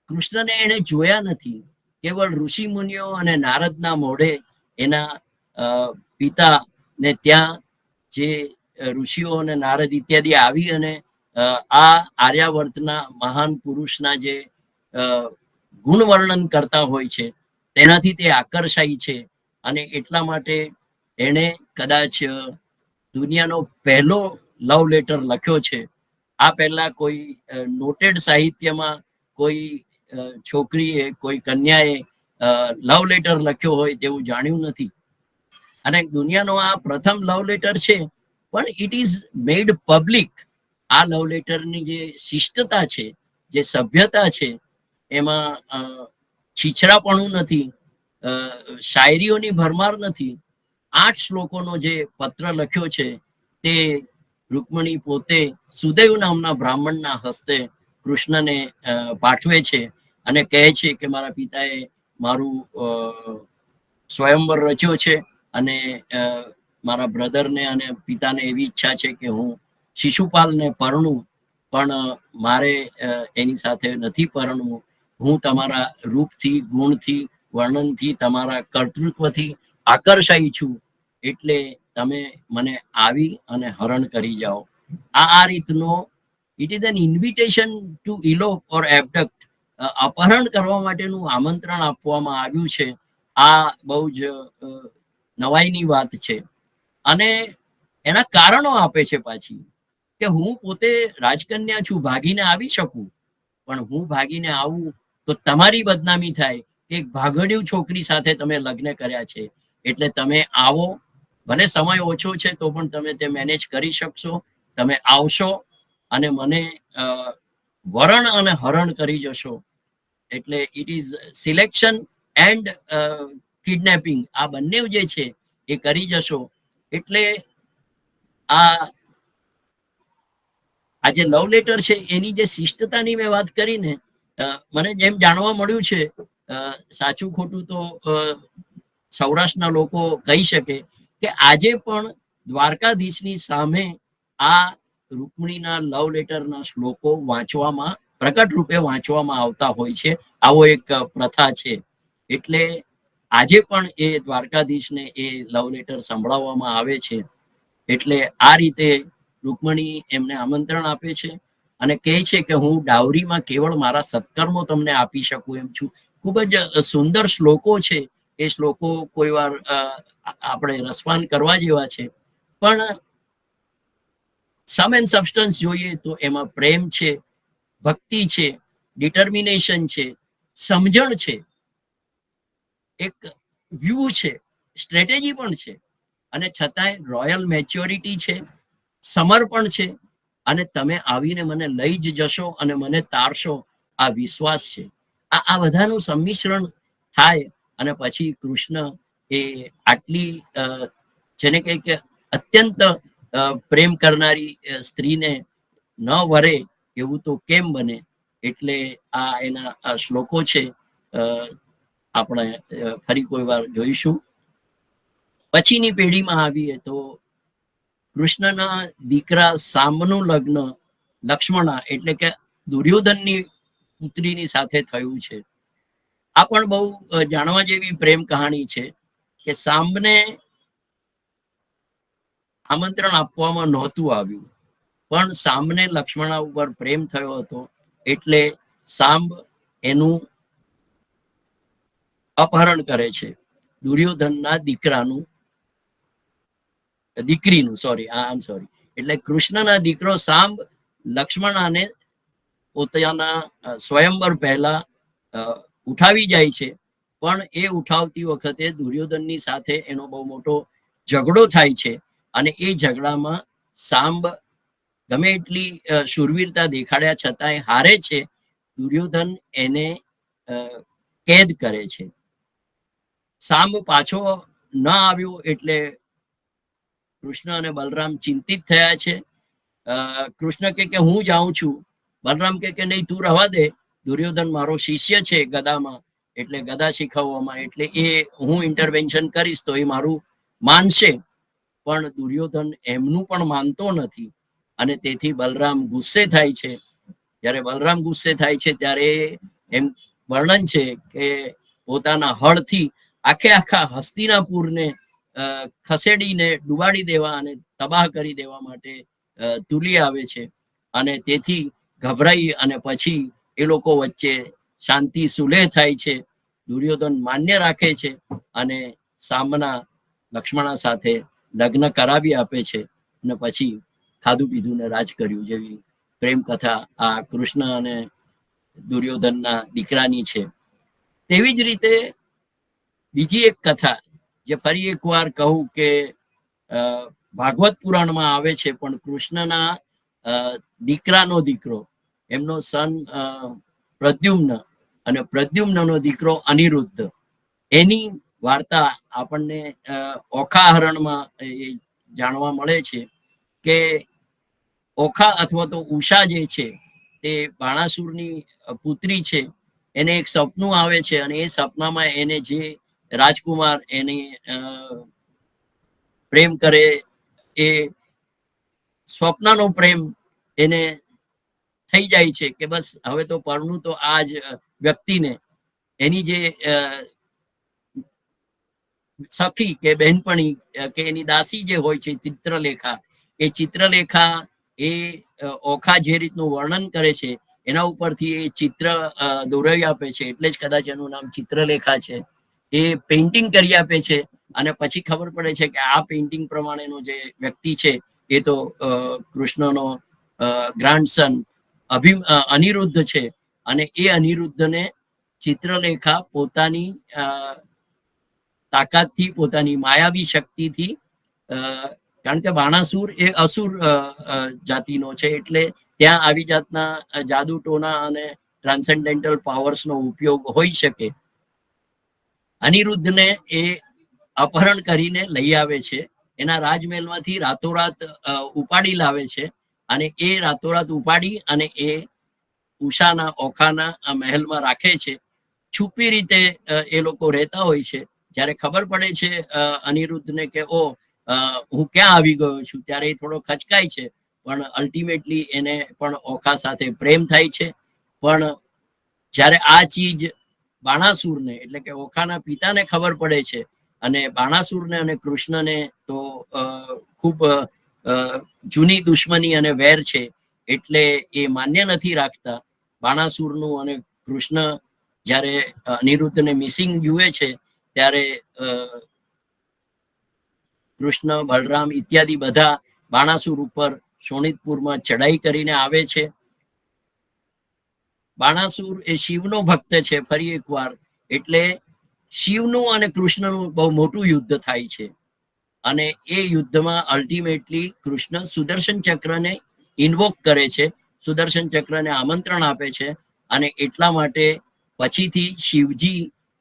કૃષ્ણને એને જોયા નથી, કેવળ ઋષિ મુનિઓ અને નારદના મોઢે એના પિતા ને ત્યાં જે ઋષિઓ અને નારદ ઇત્યાદિ આવી અને આ આર્યાવર્તના મહાન પુરુષના જે ગુણ વર્ણન કરતા હોય છે તેનાથી તે આકર્ષાય છે. અને એટલા માટે એણે કદાચ દુનિયાનો પહેલો લવ લેટર લખ્યો છે. આ પહેલા કોઈ નોટેડ સાહિત્યમાં કોઈ છોકરીએ, કોઈ કન્યાએ લવ લેટર લખ્યો હોય તેવું જાણ્યું નથી. અને દુનિયાનો આ પ્રથમ લવ લેટર છે, પણ ઇટ ઇઝ મેડ પબ્લિક. આ લવ લેટરની જે શિષ્ટતા છે, જે સભ્યતા છે, એમાં છીછરાપણું નથી, શાયરીઓની ભરમાર નથી. 8 શ્લોકોનો જે પત્ર લખ્યો છે તે રૂકમણી પોતે સુદેવ નામના બ્રાહ્મણના હસ્તે કૃષ્ણને પાઠવે છે અને કહે છે કે મારા પિતાએ મારું સ્વયંવર રચ્યો છે અને મારા બ્રધરને અને પિતાને એવી ઈચ્છા છે કે હું શિશુપાલને પરણું, પણ મારે એની સાથે નથી પરણવું. હું તમારા રૂપથી, ગુણથી, વર્ણનથી, તમારા કર્તૃત્વથી આકર્ષાઈ છું, એટલે તમે મને આવી અને હરણ કરી જાઓ. આ રીતનો it is an invitation to elope or abduct, અપહરણ કરવા માટેનું આમંત્રણ આપવામાં આવ્યું છે. આ બહુ જ નવાઈની વાત છે. અને એના કારણો આપે છે પાછી, કે હું પોતે રાજકન્યા છું, ભાગીને આવી શકું, પણ હું ભાગીને આવું તો તમારી બદનામી થાય કે એક ભાગડિયું છોકરી સાથે તમે લગ્ન કર્યા છે, એટલે તમે આવો. ભલે સમય ઓછો છે તો પણ તમે તે મેનેજ કરી શકશો. તમે આવશો અને મને વરણ અને હરણ કરી જશો. એટલે it is selection and kidnapping, આ બંને જે છે એ કરી જશો. એટલે આ જે લવ લેટર છે એની જે શિષ્ટતાની મેં વાત કરીને, મને જેમ જાણવા મળ્યું છે, સાચું ખોટું તો સૌરાષ્ટ્રના લોકો કહી શકે, કે આજે પણ દ્વારકાધીશની સામે આ રૂકમણીના લવ લેટરના શ્લોકો વાંચવામાં, પ્રકટ રૂપે વાંચવામાં આવતા હોય છે. આવો એક પ્રથા છે. એટલે આજે પણ એ દ્વારકાધીશને એ લવ લેટર સંભળાવવામાં આવે છે. એટલે આ રીતે રૂકમણી એમને આમંત્રણ આપે છે અને કહે છે કે હું ડાવરીમાં કેવળ મારા સત્કર્મો તમને આપી શકું એમ છું. ખૂબ જ સુંદર શ્લોકો છે. એ શ્લોકો કોઈ વાર આપણે રસપાન કરવા જેવા છે, પણ સમ એન્ડ સબસ્ટન્સ જોઈએ તો એમાં પ્રેમ છે, ભક્તિ છે, ડિટર્મિનેશન છે, સમજણ છે, એક વ્યૂ છે, સ્ટ્રેટેજી પણ છે, અને છતાંય રોયલ મેચ્યોરિટી છે, સમર્પણ છે, અને તમે આવીને મને લઈ જ જશો અને મને તારશો, આ વિશ્વાસ છે. આ બધાનું સંમિશ્રણ થાય અને પછી કૃષ્ણ એ આટલી જેને કહે કે અત્યંત પ્રેમ કરનારી સ્ત્રીને ન વરે એવું તો કેમ બને. એટલે આ એના શ્લોકો છે. આપણે ફરી કોઈ વાર જોઈશું. પછીની પેઢીમાં આવીએ તો કૃષ્ણના દીકરા સામનું લગ્ન લક્ષ્મણા એટલે કે દુર્યોધનની પુત્રીની સાથે થયું છે. આ પણ બહુ જાણવા જેવી પ્રેમ કહાણી છે કે સાંબને આમંત્રણ આપવામાં નહોતું આવ્યું, પણ સાંબને લક્ષ્મણા ઉપર પ્રેમ થયો હતો એટલે સાંબ એનું અપહરણ કરે છે, દુર્યોધનના દીકરીનું સોરી એટલે કૃષ્ણના દીકરો સાંબ લક્ષ્મણાને પોતાના સ્વયંવર પહેલા ઉઠાવી જાય છે, પણ એ ઉઠાવતી વખતે દુર્યોધનની સાથે એનો બહુ મોટો ઝઘડો થાય છે અને એ ઝઘડામાં સાંબ ગમે એટલી શૂરવીરતા દેખાડ્યા છતાંય હારે છે. દુર્યોધન એને કેદ કરે છે. સાંબ પાછો ન આવ્યો એટલે કૃષ્ણ અને બલરામ ચિંતિત થયા છે. કૃષ્ણ કે હું જાઉં છું. બલરામ કે નહીં, તું રહેવા દે, દુર્યોધન મારો શિષ્ય છે ગદામાં, એટલે ગદા શીખવવામાં, એટલે એ હું ઇન્ટરવેન્શન કરીશ તો એ મારું માનશે. પણ દુર્યોધન એમનું પણ માનતો નથી અને તેથી બલરામ ગુસ્સે થાય છે. જ્યારે બલરામ ગુસ્સે થાય છે ત્યારે એમ વર્ણન છે કે પોતાના હળથી આખા હસ્તિનાપુરને ખસેડીને ડુબાડી દેવા અને તબાહ કરી દેવા માટે તુલી આવે છે. અને તેથી ગભરાઈ અને પછી એ લોકો વચ્ચે શાંતિ સુલેહ થાય છે. દુર્યોધન માન્ય રાખે છે અને સામના લક્ષ્મણા સાથે લગ્ન કરાવી આપે છે અને પછી ખાધું પીધું ને રાજ કર્યું જેવી પ્રેમ કથા આ કૃષ્ણ અને દુર્યોધનના દીકરાની છે. તેવી જ રીતે બીજી એક કથા જે ફરી એક વાર કહું કે ભાગવત પુરાણમાં આવે છે, પણ કૃષ્ણના દીકરાનો દીકરો, એમનો સન પ્રદ્યુમ્ન અને પ્રદ્યુમ્નનો દીકરો અનિરુદ્ધ, એની વાર્તા આપણને ઓખા હરણમાં જાણવા મળે છે કે ઓખા અથવા તો ઉષા જે છે તે બાણાસુરની પુત્રી છે. એને એક સપનું આવે છે અને એ સપનામાં એને જે રાજકુમાર એની પ્રેમ કરે એ સ્વપ્નનો પ્રેમ એને થઈ જાય છે કે બસ હવે તો પરણું તો આ જ વ્યક્તિને. એની જે સખી કે બહેનપણી કે એની દાસી જે હોય છે ચિત્રલેખા, એ ચિત્રલેખા એ ઓખા જે રીતનું વર્ણન કરે છે એના ઉપરથી એ ચિત્ર દોરાવી આપે છે, એટલે જ કદાચ એનું નામ ચિત્રલેખા છે. એ પેઇન્ટિંગ કરી આપે છે અને પછી ખબર પડે છે કે આ પેઇન્ટિંગ પ્રમાણેનો જે વ્યક્તિ છે એ તો કૃષ્ણનો ગ્રાન્ડસન અનિરુદ્ધ છે. અને એ અનિરુદ્ધને ચિત્રલેખા પોતાની તાકાતથી, પોતાની માયાવી શક્તિથી, કારણ કે બાણાસુર એ અસુર જાતિનો છે એટલે ત્યાં આવી જાતના જાદુ ટોના અને ટ્રાન્સેન્ડેન્ટલ પાવર્સનો ઉપયોગ હોઈ શકે. અનિરુદ્ધને એ અપહરણ કરીને લઈ આવે છે, એના રાજમહેલમાંથી રાતોરાત ઉપાડી લાવે છે અને એ રાતોરાત ઉપાડી અને એ ઉષાના ઓખાના મહેલમાં રાખે છે. છુપી રીતે એ લોકો રહેતા હોય છે. જ્યારે ખબર પડે છે અનિરુદ્ધને કે હું ક્યાં આવી ગયો છું, ત્યારે એ થોડો ખચકાય છે, પણ અલ્ટિમેટલી એને પણ ઓખા સાથે પ્રેમ થાય છે. પણ જ્યારે આ ચીજ બાણાસુરને એટલે કે ઓખાના પિતાને ખબર પડે છે અને બાણાસુરને અને કૃષ્ણને તો ખૂબ જૂની દુશ્મની અને વેર છે એટલે એ માન્ય નથી રાખતા. બાણાસુરનું અને કૃષ્ણ જ્યારે અનિરુદ્ધને મિસિંગ જુએ છે ત્યારે કૃષ્ણ, બલરામ ઇત્યાદિ બધા બાણાસુર ઉપર શોણિતપુરમાં ચડાઈ કરીને આવે છે. બાણાસુર એ શિવનો ભક્ત છે ફરી એકવાર, એટલે શિવનું અને કૃષ્ણનું બહુ મોટું યુદ્ધ થાય છે અને એ યુદ્ધમાં અલ્ટિમેટલી કૃષ્ણ સુદર્શન ચક્રને ઇન્વોક કરે છે, સુદર્શન ચક્રને આમંત્રણ આપે છે અને એટલા માટે પછીથી શિવજી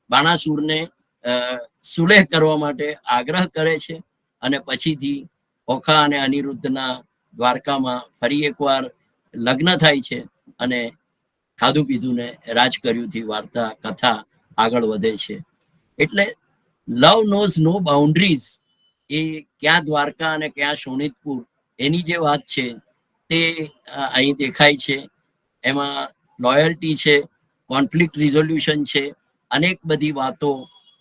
બાણાસુરને સુલેહ કરવા માટે આગ્રહ કરે છે અને પછીથી ઓખા અને અનિરુદ્ધના દ્વારકામાં ફરી એકવાર લગ્ન થાય છે અને ખાધું પીધું ને રાજ કર્યું થી વાર્તા કથા આગળ વધે છે. એટલે લવ નોઝ નો બાઉન્ડ્રીઝ એ ક્યાં દ્વારકા અને ક્યાં શોણિતપુર એની જે વાત છે તે અહીં દેખાય છે. એમાં લોયલ્ટી છે, કોન્ફ્લિક્ટ રિઝોલ્યુશન છે, અનેક બધી વાતો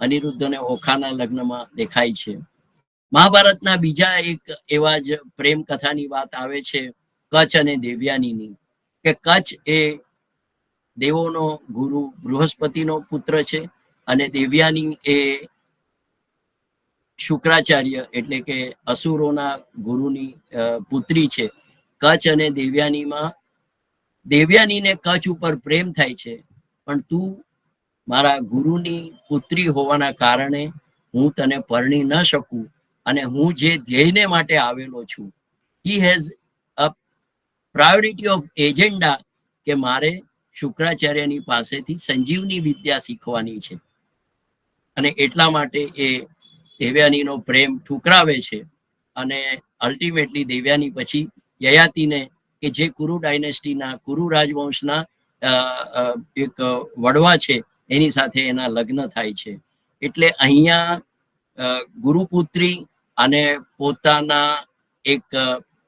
અનિરુદ્ધ અને ઓખાના લગ્નમાં દેખાય છે. મહાભારતના બીજા એક એવા જ પ્રેમ કથાની વાત આવે છે કચ્છ અને દેવયાનીની, કે કચ્છ એ દેવોનો ગુરુ બૃહસ્પતિનો પુત્ર છે અને દેવયાની એ શુક્રાચાર્ય એટલે કે અસુરોના ગુરુની પુત્રી છે. કચ્છ અને દેવયાનીમાં દેવયાનીને કચ્છ ઉપર પ્રેમ થાય છે, પણ તું મારા ગુરુની પુત્રી હોવાના કારણે હું તને પરણી ન શકું, અને હું જે ધ્યેયને માટે આવેલો છું, he has a priority of agenda, કે મારે શુક્રાચાર્યની પાસેથી સંજીવની વિદ્યા શીખવાની છે. અને એટલા માટે એ દેવયાનીનો પ્રેમ ઠુકરાવે છે અને અલ્ટિમેટલી દેવયાની પછી યયાતિને, કે જે કુરુ ડાયનેસ્ટીના, કુરુ રાજવંશના એક વડવા છે, એની સાથે એના લગ્ન થાય છે. એટલે અહીંયા ગુરુપુત્રી અને પોતાના એક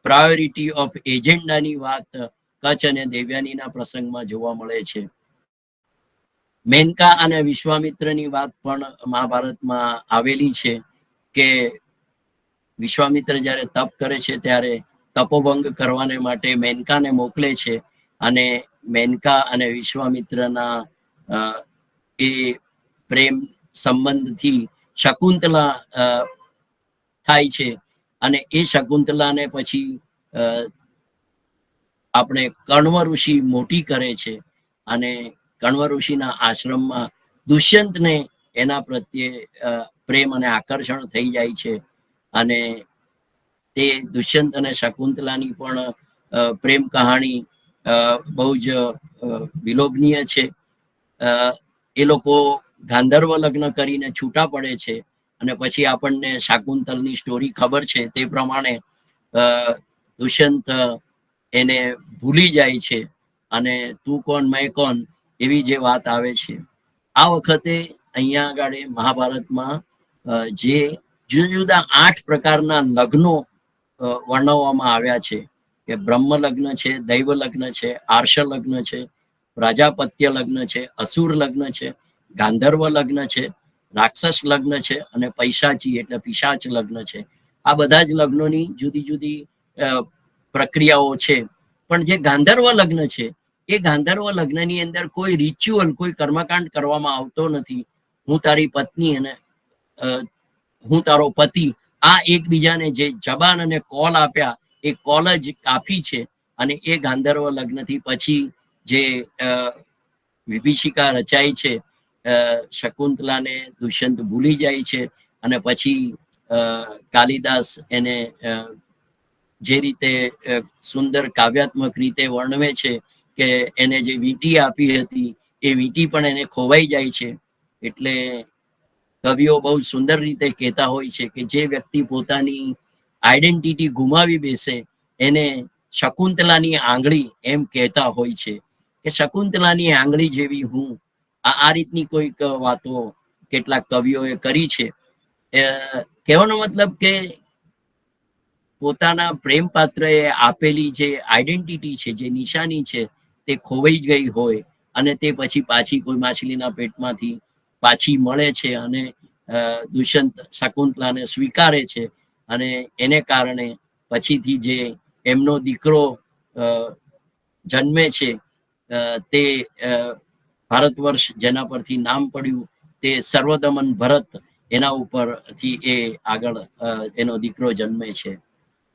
પ્રાયોરિટી ઓફ એજન્ડાની વાત કચ્છ અને દેવયાનીના પ્રસંગમાં જોવા મળે છે. મેનકા અને વિશ્વામિત્રની વાત પણ મહાભારતમાં આવેલી છે, કે વિશ્વામિત્ર જ્યારે તપ કરે છે ત્યારે તપોભંગ કરવાને માટે મેનકાને મોકલે છે, અને મેનકા અને વિશ્વામિત્રના એ પ્રેમ સંબંધથી શકુંતલા થાય છે, અને એ શકુંતલાને પછી આપણે કર્ણવ ઋષિ મોટી કરે છે, અને કર્ણવ ઋષિના આશ્રમમાં દુષ્યંતને એના પ્રત્યે પ્રેમ અને આકર્ષણ થઈ જાય છે. અને તે દુષ્યંત અને શકુંતલાની પણ પ્રેમ કહાણી બહુ જ વિલોભનીય છે. એ લોકો ગાંધર્વ લગ્ન કરીને છૂટા પડે છે, અને પછી આપણને શાકુંતલની સ્ટોરી ખબર છે. તે પ્રમાણે દુષ્યંત એને ભૂલી જાય છે, અને તું કોણ મેં કોણ એવી જે વાત આવે છે. આ વખતે અહીંયા આગળ મહાભારતમાં જે જુદા જુદા 8 પ્રકારના લગ્નો વર્ણવવામાં આવ્યા છે, કે બ્રહ્મ લગ્ન છે, દૈવ લગ્ન છે, આર્ષ લગ્ન છે, પ્રજાપત્ય લગ્ન છે, અસુર લગ્ન છે, ગાંધર્વ લગ્ન છે, રાક્ષસ લગ્ન છે, અને પૈશાચી એટલે પિશાચ લગ્ન છે. આ બધા જ લગ્નોની જુદી જુદી પ્રક્રિયાઓ છે. પણ જે ગાંધર્વ લગ્ન છે, એ ગાંધર્વ લગ્નની અંદર કોઈ રિચ્યુઅલ, કોઈ કર્મકાંડ કરવામાં આવતો નથી. હું તારી પત્ની અને હું તારો પતિ, આ એકબીજાને જે જબાન અને કોલ આપ્યા, એ કોલ જ કાફી છે. અને એ ગાંધર્વ લગ્નથી પછી જે વિભીષિકા રચાય છે, શકુંતલાને દુષ્યંત ભૂલી જાય છે, અને પછી કાલિદાસ એને જે રીતે સુંદર કાવ્યાત્મક રીતે વર્ણવે છે, કે એને જે વીંટી આપી હતી એ વીંટી પણ એને ખોવાઈ જાય છે. એટલે કવિઓ બહુ સુંદર રીતે કહેતા હોય છે કે જે વ્યક્તિ પોતાની આઈડેન્ટિટી ગુમાવી બેસે એને શકુંતલાની આંગળી એમ કહેતા હોય છે, કે શકુંતલાની આંગળી જેવી હું. આ રીતની કોઈક વાતો કેટલાક કવિઓએ કરી છે. કહેવાનો મતલબ કે પોતાના પ્રેમ પાત્રએ આપેલી જે આઈડેન્ટિટી છે, જે નિશાની છે, તે ખોવાઈ ગઈ હોય, અને તે પછી પાછી કોઈ માછલીના પેટમાંથી પાછી મળે છે, અને દુષ્યંત શકુંતલાને સ્વીકારે છે, અને એને કારણે પછીથી જે એમનો દીકરો જન્મે છે, તે ભારત વર્ષ જેના પરથી નામ પડ્યું તે સર્વદમન ભરત, એના ઉપરથી એ આગળ એનો દીકરો જન્મે છે.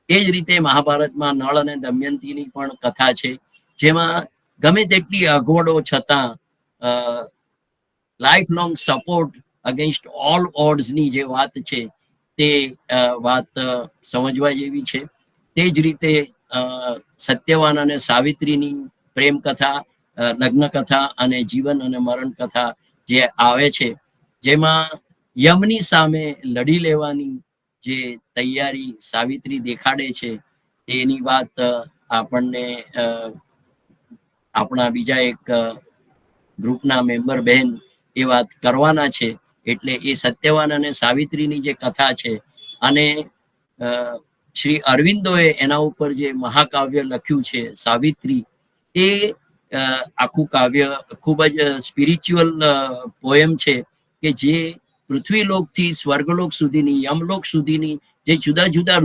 એ જ રીતે મહાભારતમાં નળ અને દમયંતીની પણ કથા છે, જેમાં ગમે તેટલી અગવડો છતાં life long support against all ઓડ્સની જે વાત છે, તે વાત સમજવા જેવી છે. તે જ રીતે સત્યવાન અને સાવિત્રીની પ્રેમ કથા, લગ્ન કથા અને જીવન અને મરણ કથા જે આવે છે, જેમાં યમની સામે લડી લેવાની જે તૈયારી સાવિત્રી દેખાડે છે, એની વાત આપણને આપણા બીજા એક ગ્રુપના મેમ્બર બહેન એ વાત કરવાના છે. એટલે એ સત્યવાન અને સાવિત્રીની જે કથા છે, અને શ્રી અરવિંદોએ એના ઉપર જે મહાકાવ્ય લખ્યું છે સાવિત્રી, એ આખું કાવ્ય ખૂબ જ સ્પિરિચ્યુઅલ પોયમ છે કે જે પૃથ્વીલોકથી સ્વર્ગલોક સુધીની, યમલોક સુધીની જે જુદા જુદા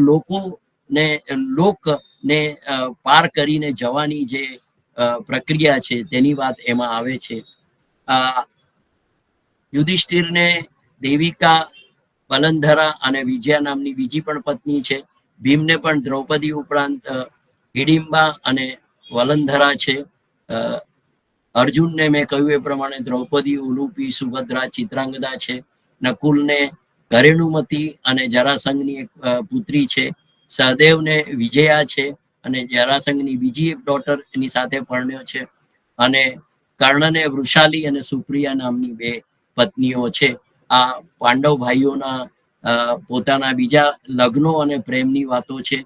લોકને પાર કરીને જવાની જે પ્રક્રિયા છે તેની વાત એમાં આવે છે. યુધિષ્ઠિરને દેવિકા, વલંધરા અને વિજયા નામની બીજી પણ પત્ની છે. ભીમને પણ દ્રૌપદી ઉપરાંત હિડિંબા અને વલંધરા છે. અર્જુનને મેં કહ્યું એ પ્રમાણે દ્રૌપદી, ઉલુપી, સુભદ્રા, ચિત્રાંગદા છે. નકુલને ઘરેણુમતી અને જરાસંઘની એક પુત્રી છે. સહદેવને વિજયા છે અને જરાસંઘની બીજી એક ડોટર એની સાથે પરણ્યો છે. અને કર્ણને વૃષાલી અને સુપ્રિયા નામની 2 પત્નીઓ છે. આ પાંડવ ભાઈઓના પોતાના બીજા લગ્નો અને પ્રેમની વાતો છે.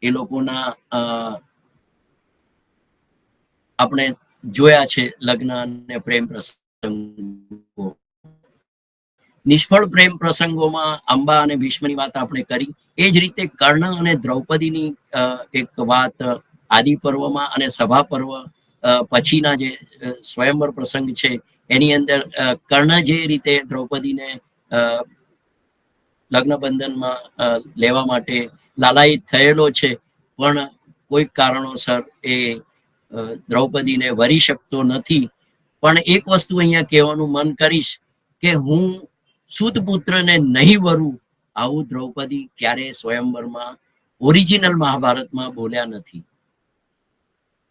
એ લોકોના આપણે જોયા છે લગ્ન અને પ્રેમ પ્રસંગો. નિષ્ફળ પ્રેમ પ્રસંગોમાં અંબા અને ભીષ્મની વાત આપણે કરી. એ જ રીતે કર્ણ અને દ્રૌપદીની એક વાત આદિ પર્વમાં અને સભા પર્વ પછીના જે સ્વયંવર પ્રસંગ છે એની અંદર કર્ણ જે રીતે દ્રૌપદીને લગ્ન બંધનમાં લેવા માટે લાલાયિત થયેલો છે, પણ કોઈક કારણોસર એ દ્રૌપદીને વરી શકતો નથી. પણ એક વસ્તુ અહીંયા કહેવાનું મન કરીશ કે હું સુત પુત્રને નહીં વરું, આવું દ્રૌપદી ક્યારે સ્વયંવરમાં ઓરિજિનલ મહાભારતમાં બોલ્યા નથી.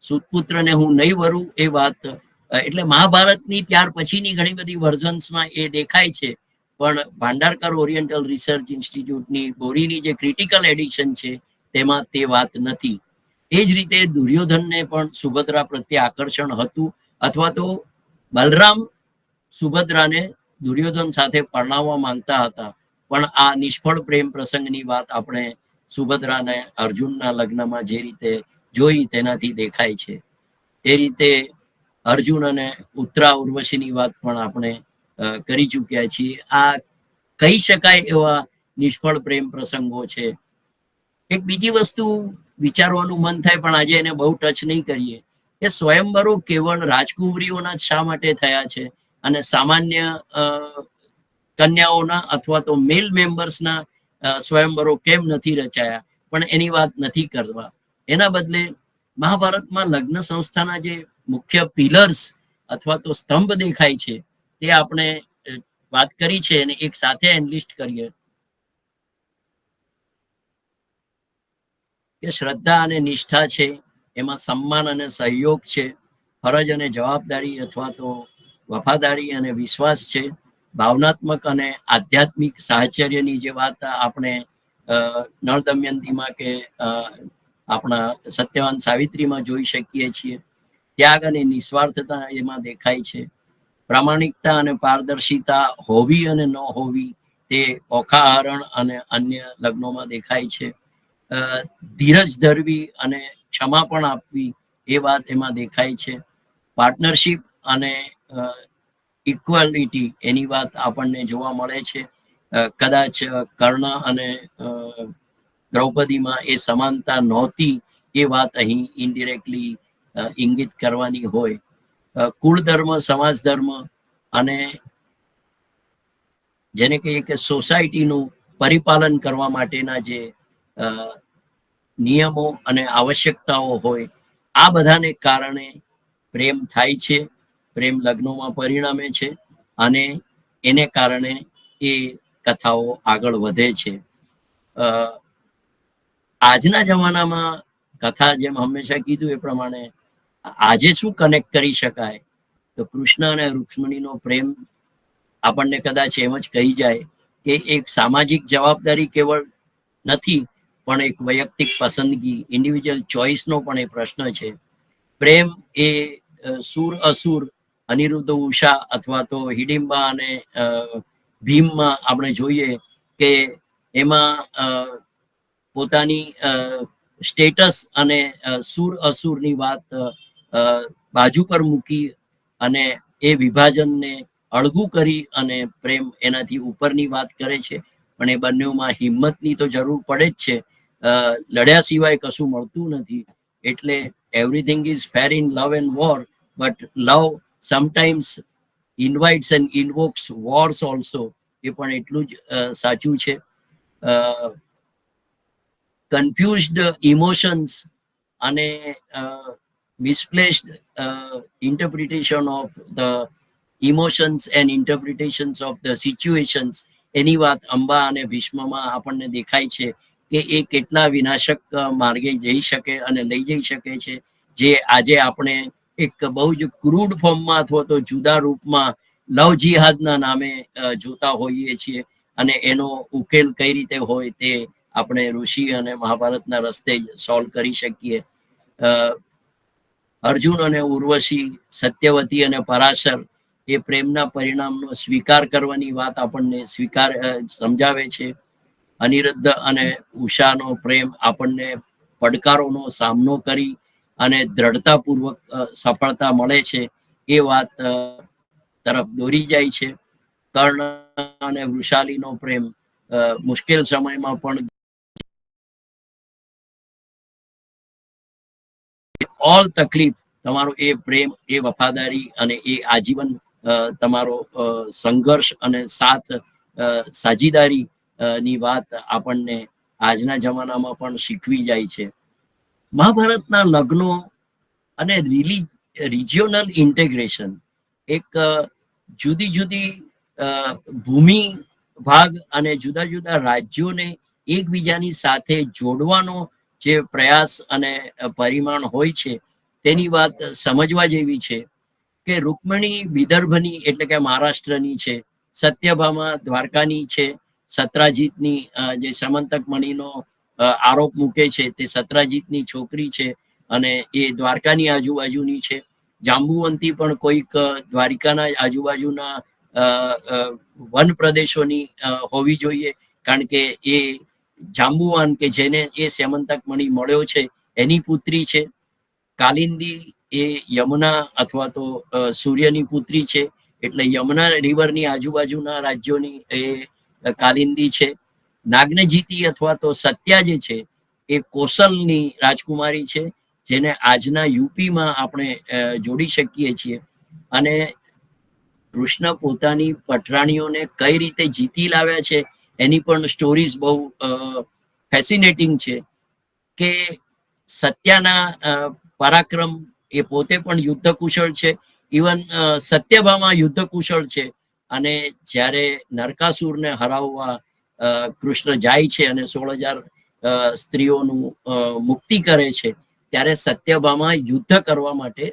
સુતપુત્રને હું નહીં વરું એ વાત એટલે મહાભારતની ત્યાર પછીની ઘણી બધી વર્ઝન્સમાં એ દેખાય છે, પણ ભાંડારકર ઓરિએન્ટલ રિસર્ચ ઇન્સ્ટિટ્યૂટની બોરીની જે ક્રિટિકલ એડિશન છે તેમાં તે વાત નથી. એ જ રીતે દુર્યોધનને પણ સુભદ્રા પ્રત્યે આકર્ષણ હતું, અથવા તો બલરામ સુભદ્રાને દુર્યોધન સાથે પરણાવવા માંગતા હતા, પણ આ નિષ્ફળ પ્રેમ પ્રસંગની વાત આપણે સુભદ્રાને અર્જુનના લગ્નમાં જે રીતે જોઈ તેનાથી દેખાય છે. એ રીતે અર્જુન અને ઉત્તરા ઉર્વશીની વાત પણ આપણે કરી ચૂક્યા છીએ. આ કહી શકાય એવા નિષ્ફળ પ્રેમ પ્રસંગો છે. એક બીજી વસ્તુ વિચારવાનું મન થાય, પણ આજે એને બહુ ટચ નહીં કરીએ, કે સ્વયંવરો કેવળ રાજકુંવરીઓના શા માટે થયા છે અને સામાન્ય કન્યાઓના અથવા તો મેલ મેમ્બર્સના સ્વયંવરો કેમ નથી રચાયા, પણ એની વાત નથી કરવા. એના બદલે મહાભારતમાં લગ્ન સંસ્થાના જે મુખ્ય પિલર્સ અથવા તો સ્તંભ દેખાય છે તે આપણે વાત કરી છે અને એક સાથે એનલિસ્ટ કરીએ કે શ્રદ્ધા અને નિષ્ઠા છે, એમાં સન્માન અને સહયોગ છે, ફરજ અને જવાબદારી અથવા તો વફાદારી અને વિશ્વાસ છે, ભાવનાત્મક અને આધ્યાત્મિક સાહચર્યની જે વાત આપણે નળ દમયંતીમાં કે આપણા સત્યવાન સાવિત્રીમાં જોઈ શકીએ છીએ. ત્યાગ અને નિસ્વાર્થતા એમાં દેખાય છે. પ્રામાણિકતા અને પારદર્શિતા હોવી અને ન હોવી તે ઓખાહરણ અને અન્ય લગ્નોમાં દેખાય છે. ધીરજ ધરવી અને ક્ષમા પણ આપવી એ વાત એમાં દેખાય છે. પાર્ટનરશિપ અને ઇક્વાલિટી એની વાત આપણને જોવા મળે છે. કદાચ કર્ણ અને દ્રૌપદીમાં એ સમાનતા નહોતી, એ વાત અહીં ઇનડિરેક્ટલી ઇંગિત કરવાની હોય. કુળ ધર્મ, સમાજ ધર્મ અને જેને કહીએ કે સોસાયટીનું પરિપાલન કરવા માટેના જે નિયમો અને આવશ્યકતાઓ હોય, આ બધાને કારણે પ્રેમ થાય છે, પ્રેમ લગ્નોમાં પરિણમે છે અને એને કારણે એ કથાઓ આગળ વધે છે. આજના જમાનામાં કથા જેમ હંમેશા કીધું એ પ્રમાણે આજે શું કનેક્ટ કરી શકાય, તો કૃષ્ણ અને રૂક્ષ્મણીનો પ્રેમ આપણને કદાચ એમ જ કહી જાય કે એક સામાજિક જવાબદારી કેવળ નથી, પણ એક વૈયક્તિક પસંદગી, ઇન્ડિવિજ્યુઅલ ચોઇસનો પણ એ પ્રશ્ન છે. પ્રેમ એ સુર અસુર, અનિરુદ્ધ ઉષા અથવા તો હિડિંબા અને ભીમમાં આપણે જોઈએ કે એમાં પોતાની સ્ટેટસ અને સુર અસુરની વાત બાજુ પર મૂકી અને એ વિભાજનને અળગું કરી અને પ્રેમ એનાથી ઉપરની વાત કરે છે. પણ એ બંનેમાં હિંમતની તો જરૂર પડે જ છે. લડ્યા સિવાય કશું મળતું નથી. એટલે everything is fair in love and war, but love sometimes invites and invokes wars also. એ પણ એટલું જ સાચું છે. કન્ફ્યુઝડ ઇમોશન્સ અને misplaced interpretation of the emotions and interpretations of the situations, એની વાત અંબા અને ભીષ્મમાં આપણને દેખાય છે કે એ કેટલા વિનાશક માર્ગે જઈ શકે અને લઈ જઈ શકે છે, જે આજે આપણે એક બહુ જ ક્રૂડ ફોર્મમાં અથવા તો જુદા રૂપમાં લવ જિહાદના નામે જોતા હોઈએ છીએ. અને એનો ઉકેલ કઈ રીતે હોય તે આપણે ઋષિ અને મહાભારતના રસ્તે જ સોલ્વ કરી શકીએ. અર્જુન અને ઉર્વશી, સત્યવતી અને પરાશર એ પ્રેમના પરિણામનો સ્વીકાર કરવાની વાત આપણને સમજાવે છે. અનિરુદ્ધ અને ઉષાનો પ્રેમ આપણને પડકારોનો સામનો કરી અને દ્રઢતાપૂર્વક સફળતા મળે છે એ વાત તરફ દોરી જાય છે. કર્ણ અને વૃષાલીનો પ્રેમ મુશ્કેલ સમયમાં પણ ઓલ તકલીફ તમારો એ પ્રેમ, એ વફાદારી અને એ આજીવન તમારો સંઘર્ષ અને સાજીદારી ની વાત આપણને આજના જમાનામાં પણ શીખવી જાય છે. મહાભારતના લગ્નો અને રિજિયોનલ ઇન્ટેગ્રેશન, એક જુદી જુદી ભૂમિ ભાગ અને જુદા જુદા રાજ્યોને એકબીજાની સાથે જોડવાનો જે પ્રયાસ અને પરિમાણ હોય છે તેની વાત સમજવા જેવી છે. કે રૂકમણી વિદર્ભની એટલે કે મહારાષ્ટ્રની છે, સત્યભામા દ્વારકાની છે, સત્રાજીતની જે સમંતક મણીનો આરોપ મૂકે છે તે સત્રાજીતની છોકરી છે અને એ દ્વારકાની આજુબાજુની છે. જાંબુવંતી પણ કોઈક દ્વારિકાના આજુબાજુના વન પ્રદેશોની હોવી જોઈએ, કારણ કે એ જાંબુવાન કે જેને એ સેમંતક મણી મળ્યો છે એની પુત્રી છે. કાલિંદી એ યમુના અથવા તો સૂર્યની પુત્રી છે, એટલે યમુના રિવરની આજુબાજુના રાજ્યોની એ કાલિંદી છે. નાગ્નજીતી અથવા તો સત્યા જે છે એ કોસલની રાજકુમારી છે, જેને આજના યુપીમાં આપણે જોડી શકીએ છીએ. અને કૃષ્ણ પોતાની પટરાણીઓને કઈ રીતે જીતી લાવ્યા છે એની પણ સ્ટોરીઝ બહુ ફેસિનેટિંગ છે. કે સત્યાના પરાક્રમ, એ પોતે પણ યુદ્ધ કુશળ છે. ઇવન સત્યભામા યુદ્ધ કુશળ છે. અને જ્યારે નરકાસુરને હરાવવા કૃષ્ણ જાય છે અને 16,000 સ્ત્રીઓનું મુક્તિ કરે છે, ત્યારે સત્યભામા યુદ્ધ કરવા માટે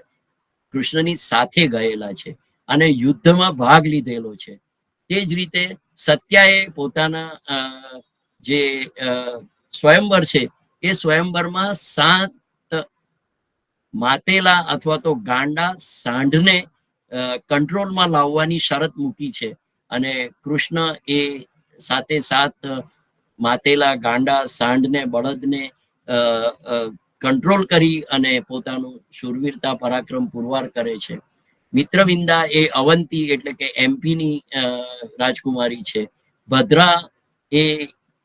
કૃષ્ણની સાથે ગયેલા છે અને યુદ્ધમાં ભાગ લીધેલો છે. તે જ રીતે સત્યાએ પોતાના જે સ્વયંવર છે એ સ્વયંવરમાં 7 માતેલા અથવા તો ગાંડા સાંઢને કંટ્રોલમાં લાવવાની શરત મૂકી છે. અને કૃષ્ણ એ સાથે 7 માતેલા ગાંડા સાંઢને, બળદને કંટ્રોલ કરી અને પોતાનું શૂરવીરતા પરાક્રમ પુરવાર કરે છે. મિત્રવિંદા એ અવંતી એટલે કે એમપીની રાજકુમારી છે. ભદ્રા એ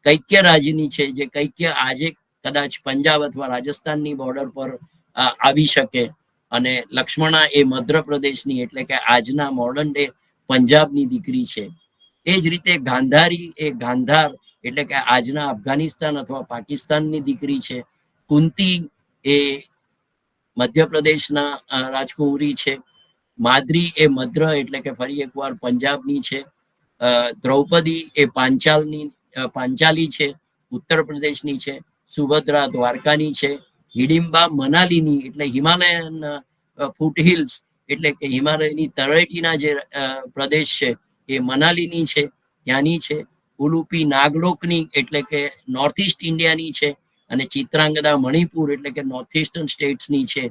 કૈક્ય રાજની છે, જે કૈક્ય આજે કદાચ પંજાબ અથવા રાજસ્થાનની બોર્ડર પર આવી શકે. અને લક્ષ્મણા એ મધ્યપ્રદેશની એટલે કે આજના મોડર્ન ડે પંજાબની દીકરી છે. એ જ રીતે ગાંધારી એ ગાંધાર એટલે કે આજના અફઘાનિસ્તાન અથવા પાકિસ્તાનની દીકરી છે. કુંતી એ મધ્યપ્રદેશના રાજકુમારી છે. માદ્રી એ મદ્ર એટલે કે ફરી એકવાર પંજાબની છે. દ્રૌપદી એ પાંચાલી છે, ઉત્તર પ્રદેશની છે. સુભદ્રા દ્વારકાની છે. હિડિંબા મનાલીની એટલે હિમાલયન ફૂટ હિલ્સ એટલે કે હિમાલયની તળેટીના જે પ્રદેશ છે એ મનાલીની છે, ત્યાંની છે. ઉલુપી નાગલોકની એટલે કે નોર્થ ઇસ્ટ ઇન્ડિયાની છે. અને ચિત્રાંગદા મણિપુર એટલે કે નોર્થ ઇસ્ટર્ન સ્ટેટ્સની છે.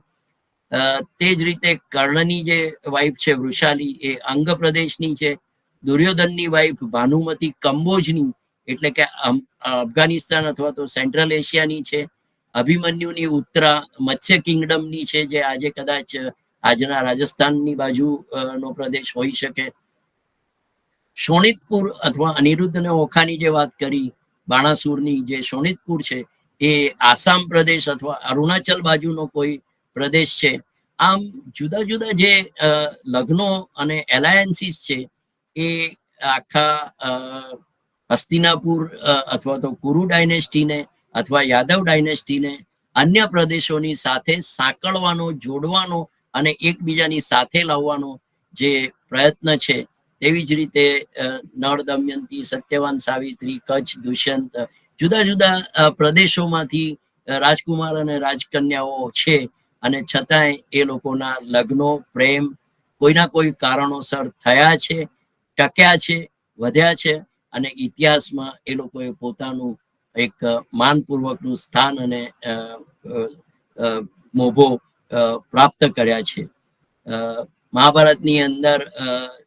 તે જ રીતે કર્ણની જે વાઇફ છે વૃષાલી એ અંગ પ્રદેશની છે. દુર્યોધનની વાઇફ ભાનુમતી કંબોજની એટલે કે અફઘાનિસ્તાન અથવા તો સેન્ટ્રલ એશિયાની છે. અભિમન્યુની ઉત્તરા મત્સ્ય કિંગડમની છે, જે આજે કદાચ આજના રાજસ્થાનની બાજુ નો પ્રદેશ હોઈ શકે. શોણિતપુર અથવા અનિરુદ્ધ અને ઓખાની જે વાત કરી, બાણાસુરની જે શોણિતપુર છે એ આસામ પ્રદેશ અથવા અરુણાચલ બાજુનો કોઈ પ્રદેશ છે. આમ જુદા જુદા જે લગ્નો અને એલાયન્સીસ છે એ આખા હસ્તિનાપુર અથવા તો કુરુ ડાયનેસ્ટીને અથવા યાદવ ડાયનેસ્ટીને અન્ય પ્રદેશોની સાથે સાંકળવાનો, જોડવાનો અને એકબીજાની સાથે લાવવાનો જે પ્રયત્ન છે, તેવી જ રીતે નળ દમયંતી, સત્યવાન સાવિત્રી, કચ્છ, દુષ્યંત, જુદા જુદા પ્રદેશોમાંથી રાજકુમાર અને રાજકન્યાઓ છે અને છતાંય એ લોકોના લગ્નો, પ્રેમ કોઈના કોઈ કારણોસર થયા છે, ટક્યા છે, વધ્યા છે અને ઇતિહાસમાં એ લોકોએ પોતાનું એક માનપૂર્વકનું સ્થાન અને મોભો પ્રાપ્ત કર્યા છે. મહાભારતની અંદર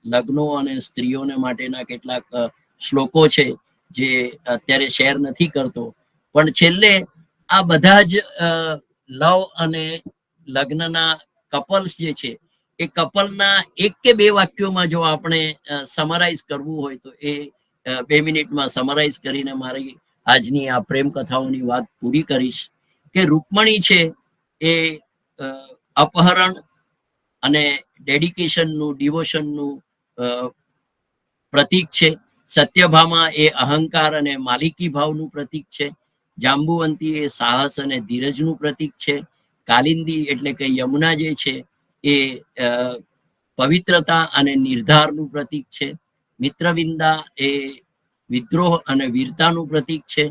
લગ્નો અને સ્ત્રીઓને માટેના કેટલાક શ્લોકો છે જે અત્યારે શેર નથી કરતો, પણ છેલ્લે આ બધા જ લવ અને લગ્નના કપલ્સ જે છે એ કપલના એક કે બે વાક્યોમાં જો આપણે સમરાઈઝ કરવું હોય તો એ 2 મિનિટમાં સમરાઈઝ કરીને મારી આજની આ પ્રેમ કથાઓની વાત પૂરી કરીશ કે રૂકમણી છે એ અપહરણ અને ડેડિકેશનનું, ડિવોશનનું પ્રતીક છે. સત્યભામા એ અહંકાર અને માલિકી ભાવનું પ્રતીક છે. જાંબુવંતી એ સાહસ અને ધીરજનું પ્રતીક છે. કાલિંદી એટલે કે યમુના જે છે એ પવિત્રતા અને નિર્ધારનું પ્રતીક છે. મિત્રવિંદા એ વિદ્રોહ અને વીરતાનું પ્રતીક છે.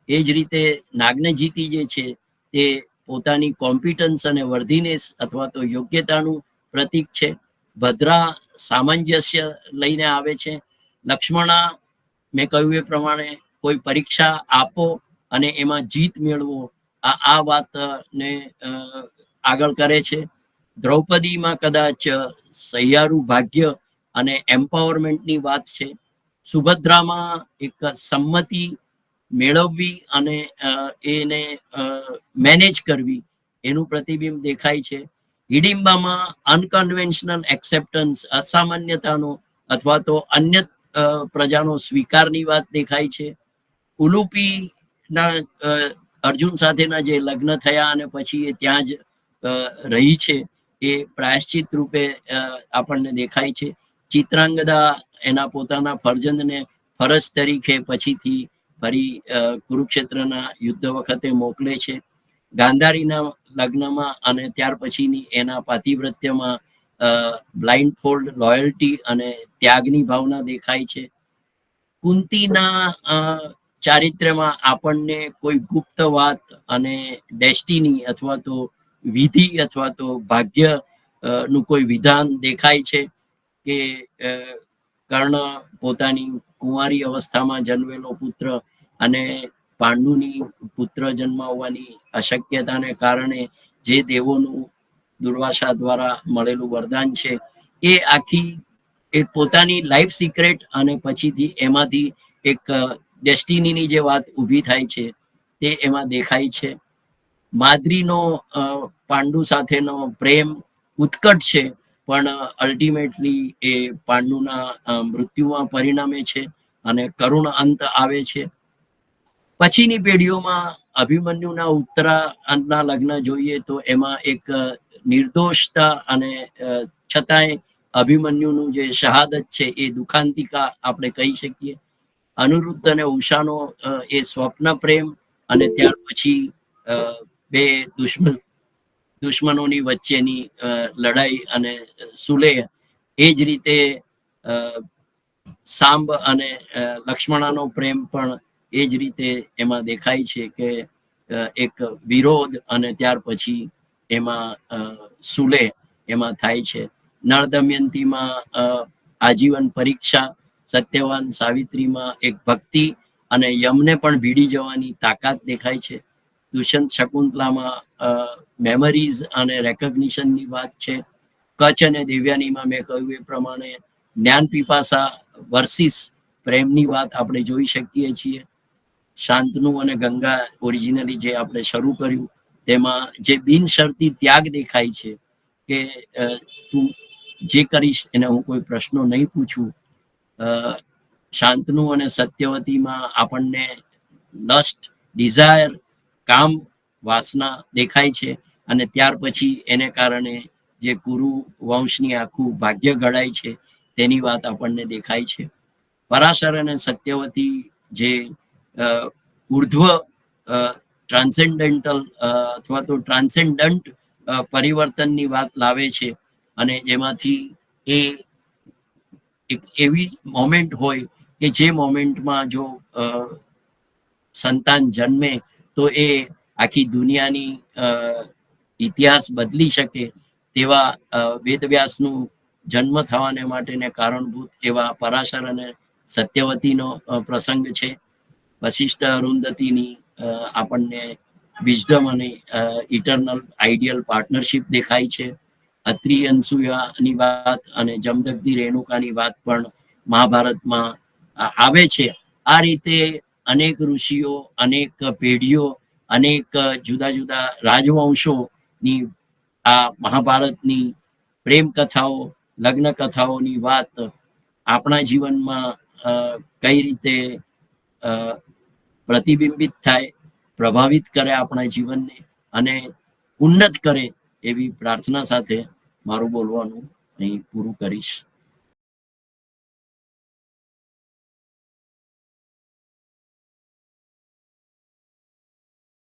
એ જ રીતે નાગ્નજીતી જે છે તે પોતાની કોમ્પિટન્સ અને વર્ધીનેસ અથવા તો યોગ્યતાનું પ્રતીક છે. ભદ્રા સામંજસ્ય લઈને આવે છે. લક્ષ્મણા, મેં કહ્યું એ પ્રમાણે કોઈ પરીક્ષા આપો અને એમાં જીત મેળવો, આ વાતને આગળ કરે છે. દ્રૌપદીમાં કદાચ સહિયારું ભાગ્ય અને એમ્પાવરમેન્ટની વાત છે. સુભદ્રામાં એક સંમતિ મેળવવી અને એને મેનેજ કરવી એનું પ્રતિબિંબ દેખાય છે. હિડિંબામાં અનકન્વેન્શનલ એક્સેપ્ટન્સ, અસામાન્યતાનો અથવા તો અન્ય પ્રજાનો સ્વીકારની વાત દેખાય છે. ઉલુપીના અર્જુન સાથેના જે લગ્ન થયા અને પછી એ ત્યાં જ રહી છે એ પ્રાયશ્ચિત રૂપે આપણને દેખાય છે. ચિત્રાંગદા એના પોતાના ફરજંદને ફરજ તરીકે પછીથી ફરી કુરુક્ષેત્રના યુદ્ધ વખતે મોકલે છે. ગાંધારીના લગ્નમાં અને ત્યાર પછીની એના પાતિવ્રત્યમાં બ્લાઇન્ડ ફોલ્ડ લોયલ્ટી અને ત્યાગની ભાવના દેખાય છે. કુંતીના ચારિત્ર્યમાં આપણને કોઈ ગુપ્ત વાત અને ડેસ્ટિની અથવા તો વિધિ અથવા તો ભાગ્ય નું કોઈ વિધાન દેખાય છે કે કર્ણ પોતાની કુંવારી અવસ્થામાં જન્મેલો પુત્ર અને પાંડુની પુત્ર જન્માવવાની અશક્યતાને કારણે જે દેવોનું દુર્વાસા દ્વારા મળેલું વરદાન છે એ આખી એક પોતાની લાઈફ સિક્રેટ અને પછીથી એમાંથી એક ડેસ્ટિનીની જે વાત ઊભી થાય છે તે એમાં દેખાય છે. માદ્રીનો પાંડુ સાથેનો પ્રેમ ઉત્કટ છે, પણ અલ્ટિમેટલી એ પાંડુના મૃત્યુમાં પરિણમે છે અને કરુણ અંત આવે છે. પછીની પેઢીઓમાં અભિમન્યુના ઉત્તરાના લગ્ન જોઈએ તો એમાં એક નિર્દોષતા અને છતાંય અભિમન્યુનું જે શહાદત છે એ દુખાંતિકા આપણે કહી શકીએ. અનિરુદ્ધ અને ઉષાનો એ સ્વપ્ન પ્રેમ અને ત્યાર પછી બે દુશ્મનોની વચ્ચેની લડાઈ અને સુલેહ. એ જ રીતે સાંબ અને લક્ષ્મણાનો પ્રેમ પણ એ જ રીતે એમાં દેખાય છે કે એક વિરોધ અને ત્યાર પછી એમાં સુલેહ એમાં થાય છે. નળ દમયંતીમાં આજીવન પરીક્ષા, સત્યવાન સાવિત્રીમાં એક ભક્તિ અને યમને પણ ભીડી જવાની તાકાત દેખાય છે. દુષ્યંત શકુંતલામાં મેમરીઝ અને રેકોગ્નિશનની વાત છે. કચ્છ અને દેવ્યાનીમાં મેં કહ્યું એ પ્રમાણે જ્ઞાન પીપાસા વર્સિસ પ્રેમની વાત આપણે જોઈ શકીએ છીએ. શાંતનુ અને ગંગા ઓરિજિનલી જે આપણે શરૂ કર્યું તેમાં જે બિનશરતી ત્યાગ દેખાય છે કે તું જે કરીશ એને હું કોઈ પ્રશ્નો નહીં પૂછું, શાંતનુ અને સત્યવતીમાં આપણને લસ્ટ, ડિઝાયર, કામ, વાસના દેખાય છે. અને ત્યાર પછી એને કારણે જે કુરુ વંશની આખું ભાગ્ય ઘડાય છે તેની વાત આપણને દેખાય છે. પરાશર અને સત્યવતી જે ઉર્ધ્વ ટ્રાન્સેન્ડેન્ટલ અથવા તો ટ્રાન્સેન્ડન્ટ પરિવર્તનની વાત લાવે છે, અને જેમાંથી એ એક એવી મોમેન્ટ હોય કે જે મોમેન્ટમાં જો સંતાન જન્મે તો એ આખી દુનિયાની ઇતિહાસ બદલી શકે તેવા વેદવ્યાસનું જન્મ થવાને માટેને કારણભૂત એવા પરાશર અને સત્યવતીનો પ્રસંગ છે. વશિષ્ઠ અરુંધતીની આપણને વિઝડમ અને ઇટરનલ આઈડિયલ પાર્ટનરશિપ દેખાય છે. અત્રિ અનસુયાની વાત અને જમદગ્નિ રેણુકાની વાત પણ મહાભારતમાં આવે છે. આ રીતે અનેક ઋષિઓ, અનેક પેઢીઓ, અનેક જુદા જુદા રાજવંશોની આ મહાભારતની પ્રેમ કથાઓ, લગ્ન કથાઓની વાત આપણા જીવનમાં કઈ રીતે પ્રતિબિંબિત થાય, પ્રભાવિત કરે આપણા જીવનને અને ઉન્નત કરે એવી પ્રાર્થના સાથે મારું બોલવાનું અહીં પૂરું કરીશ.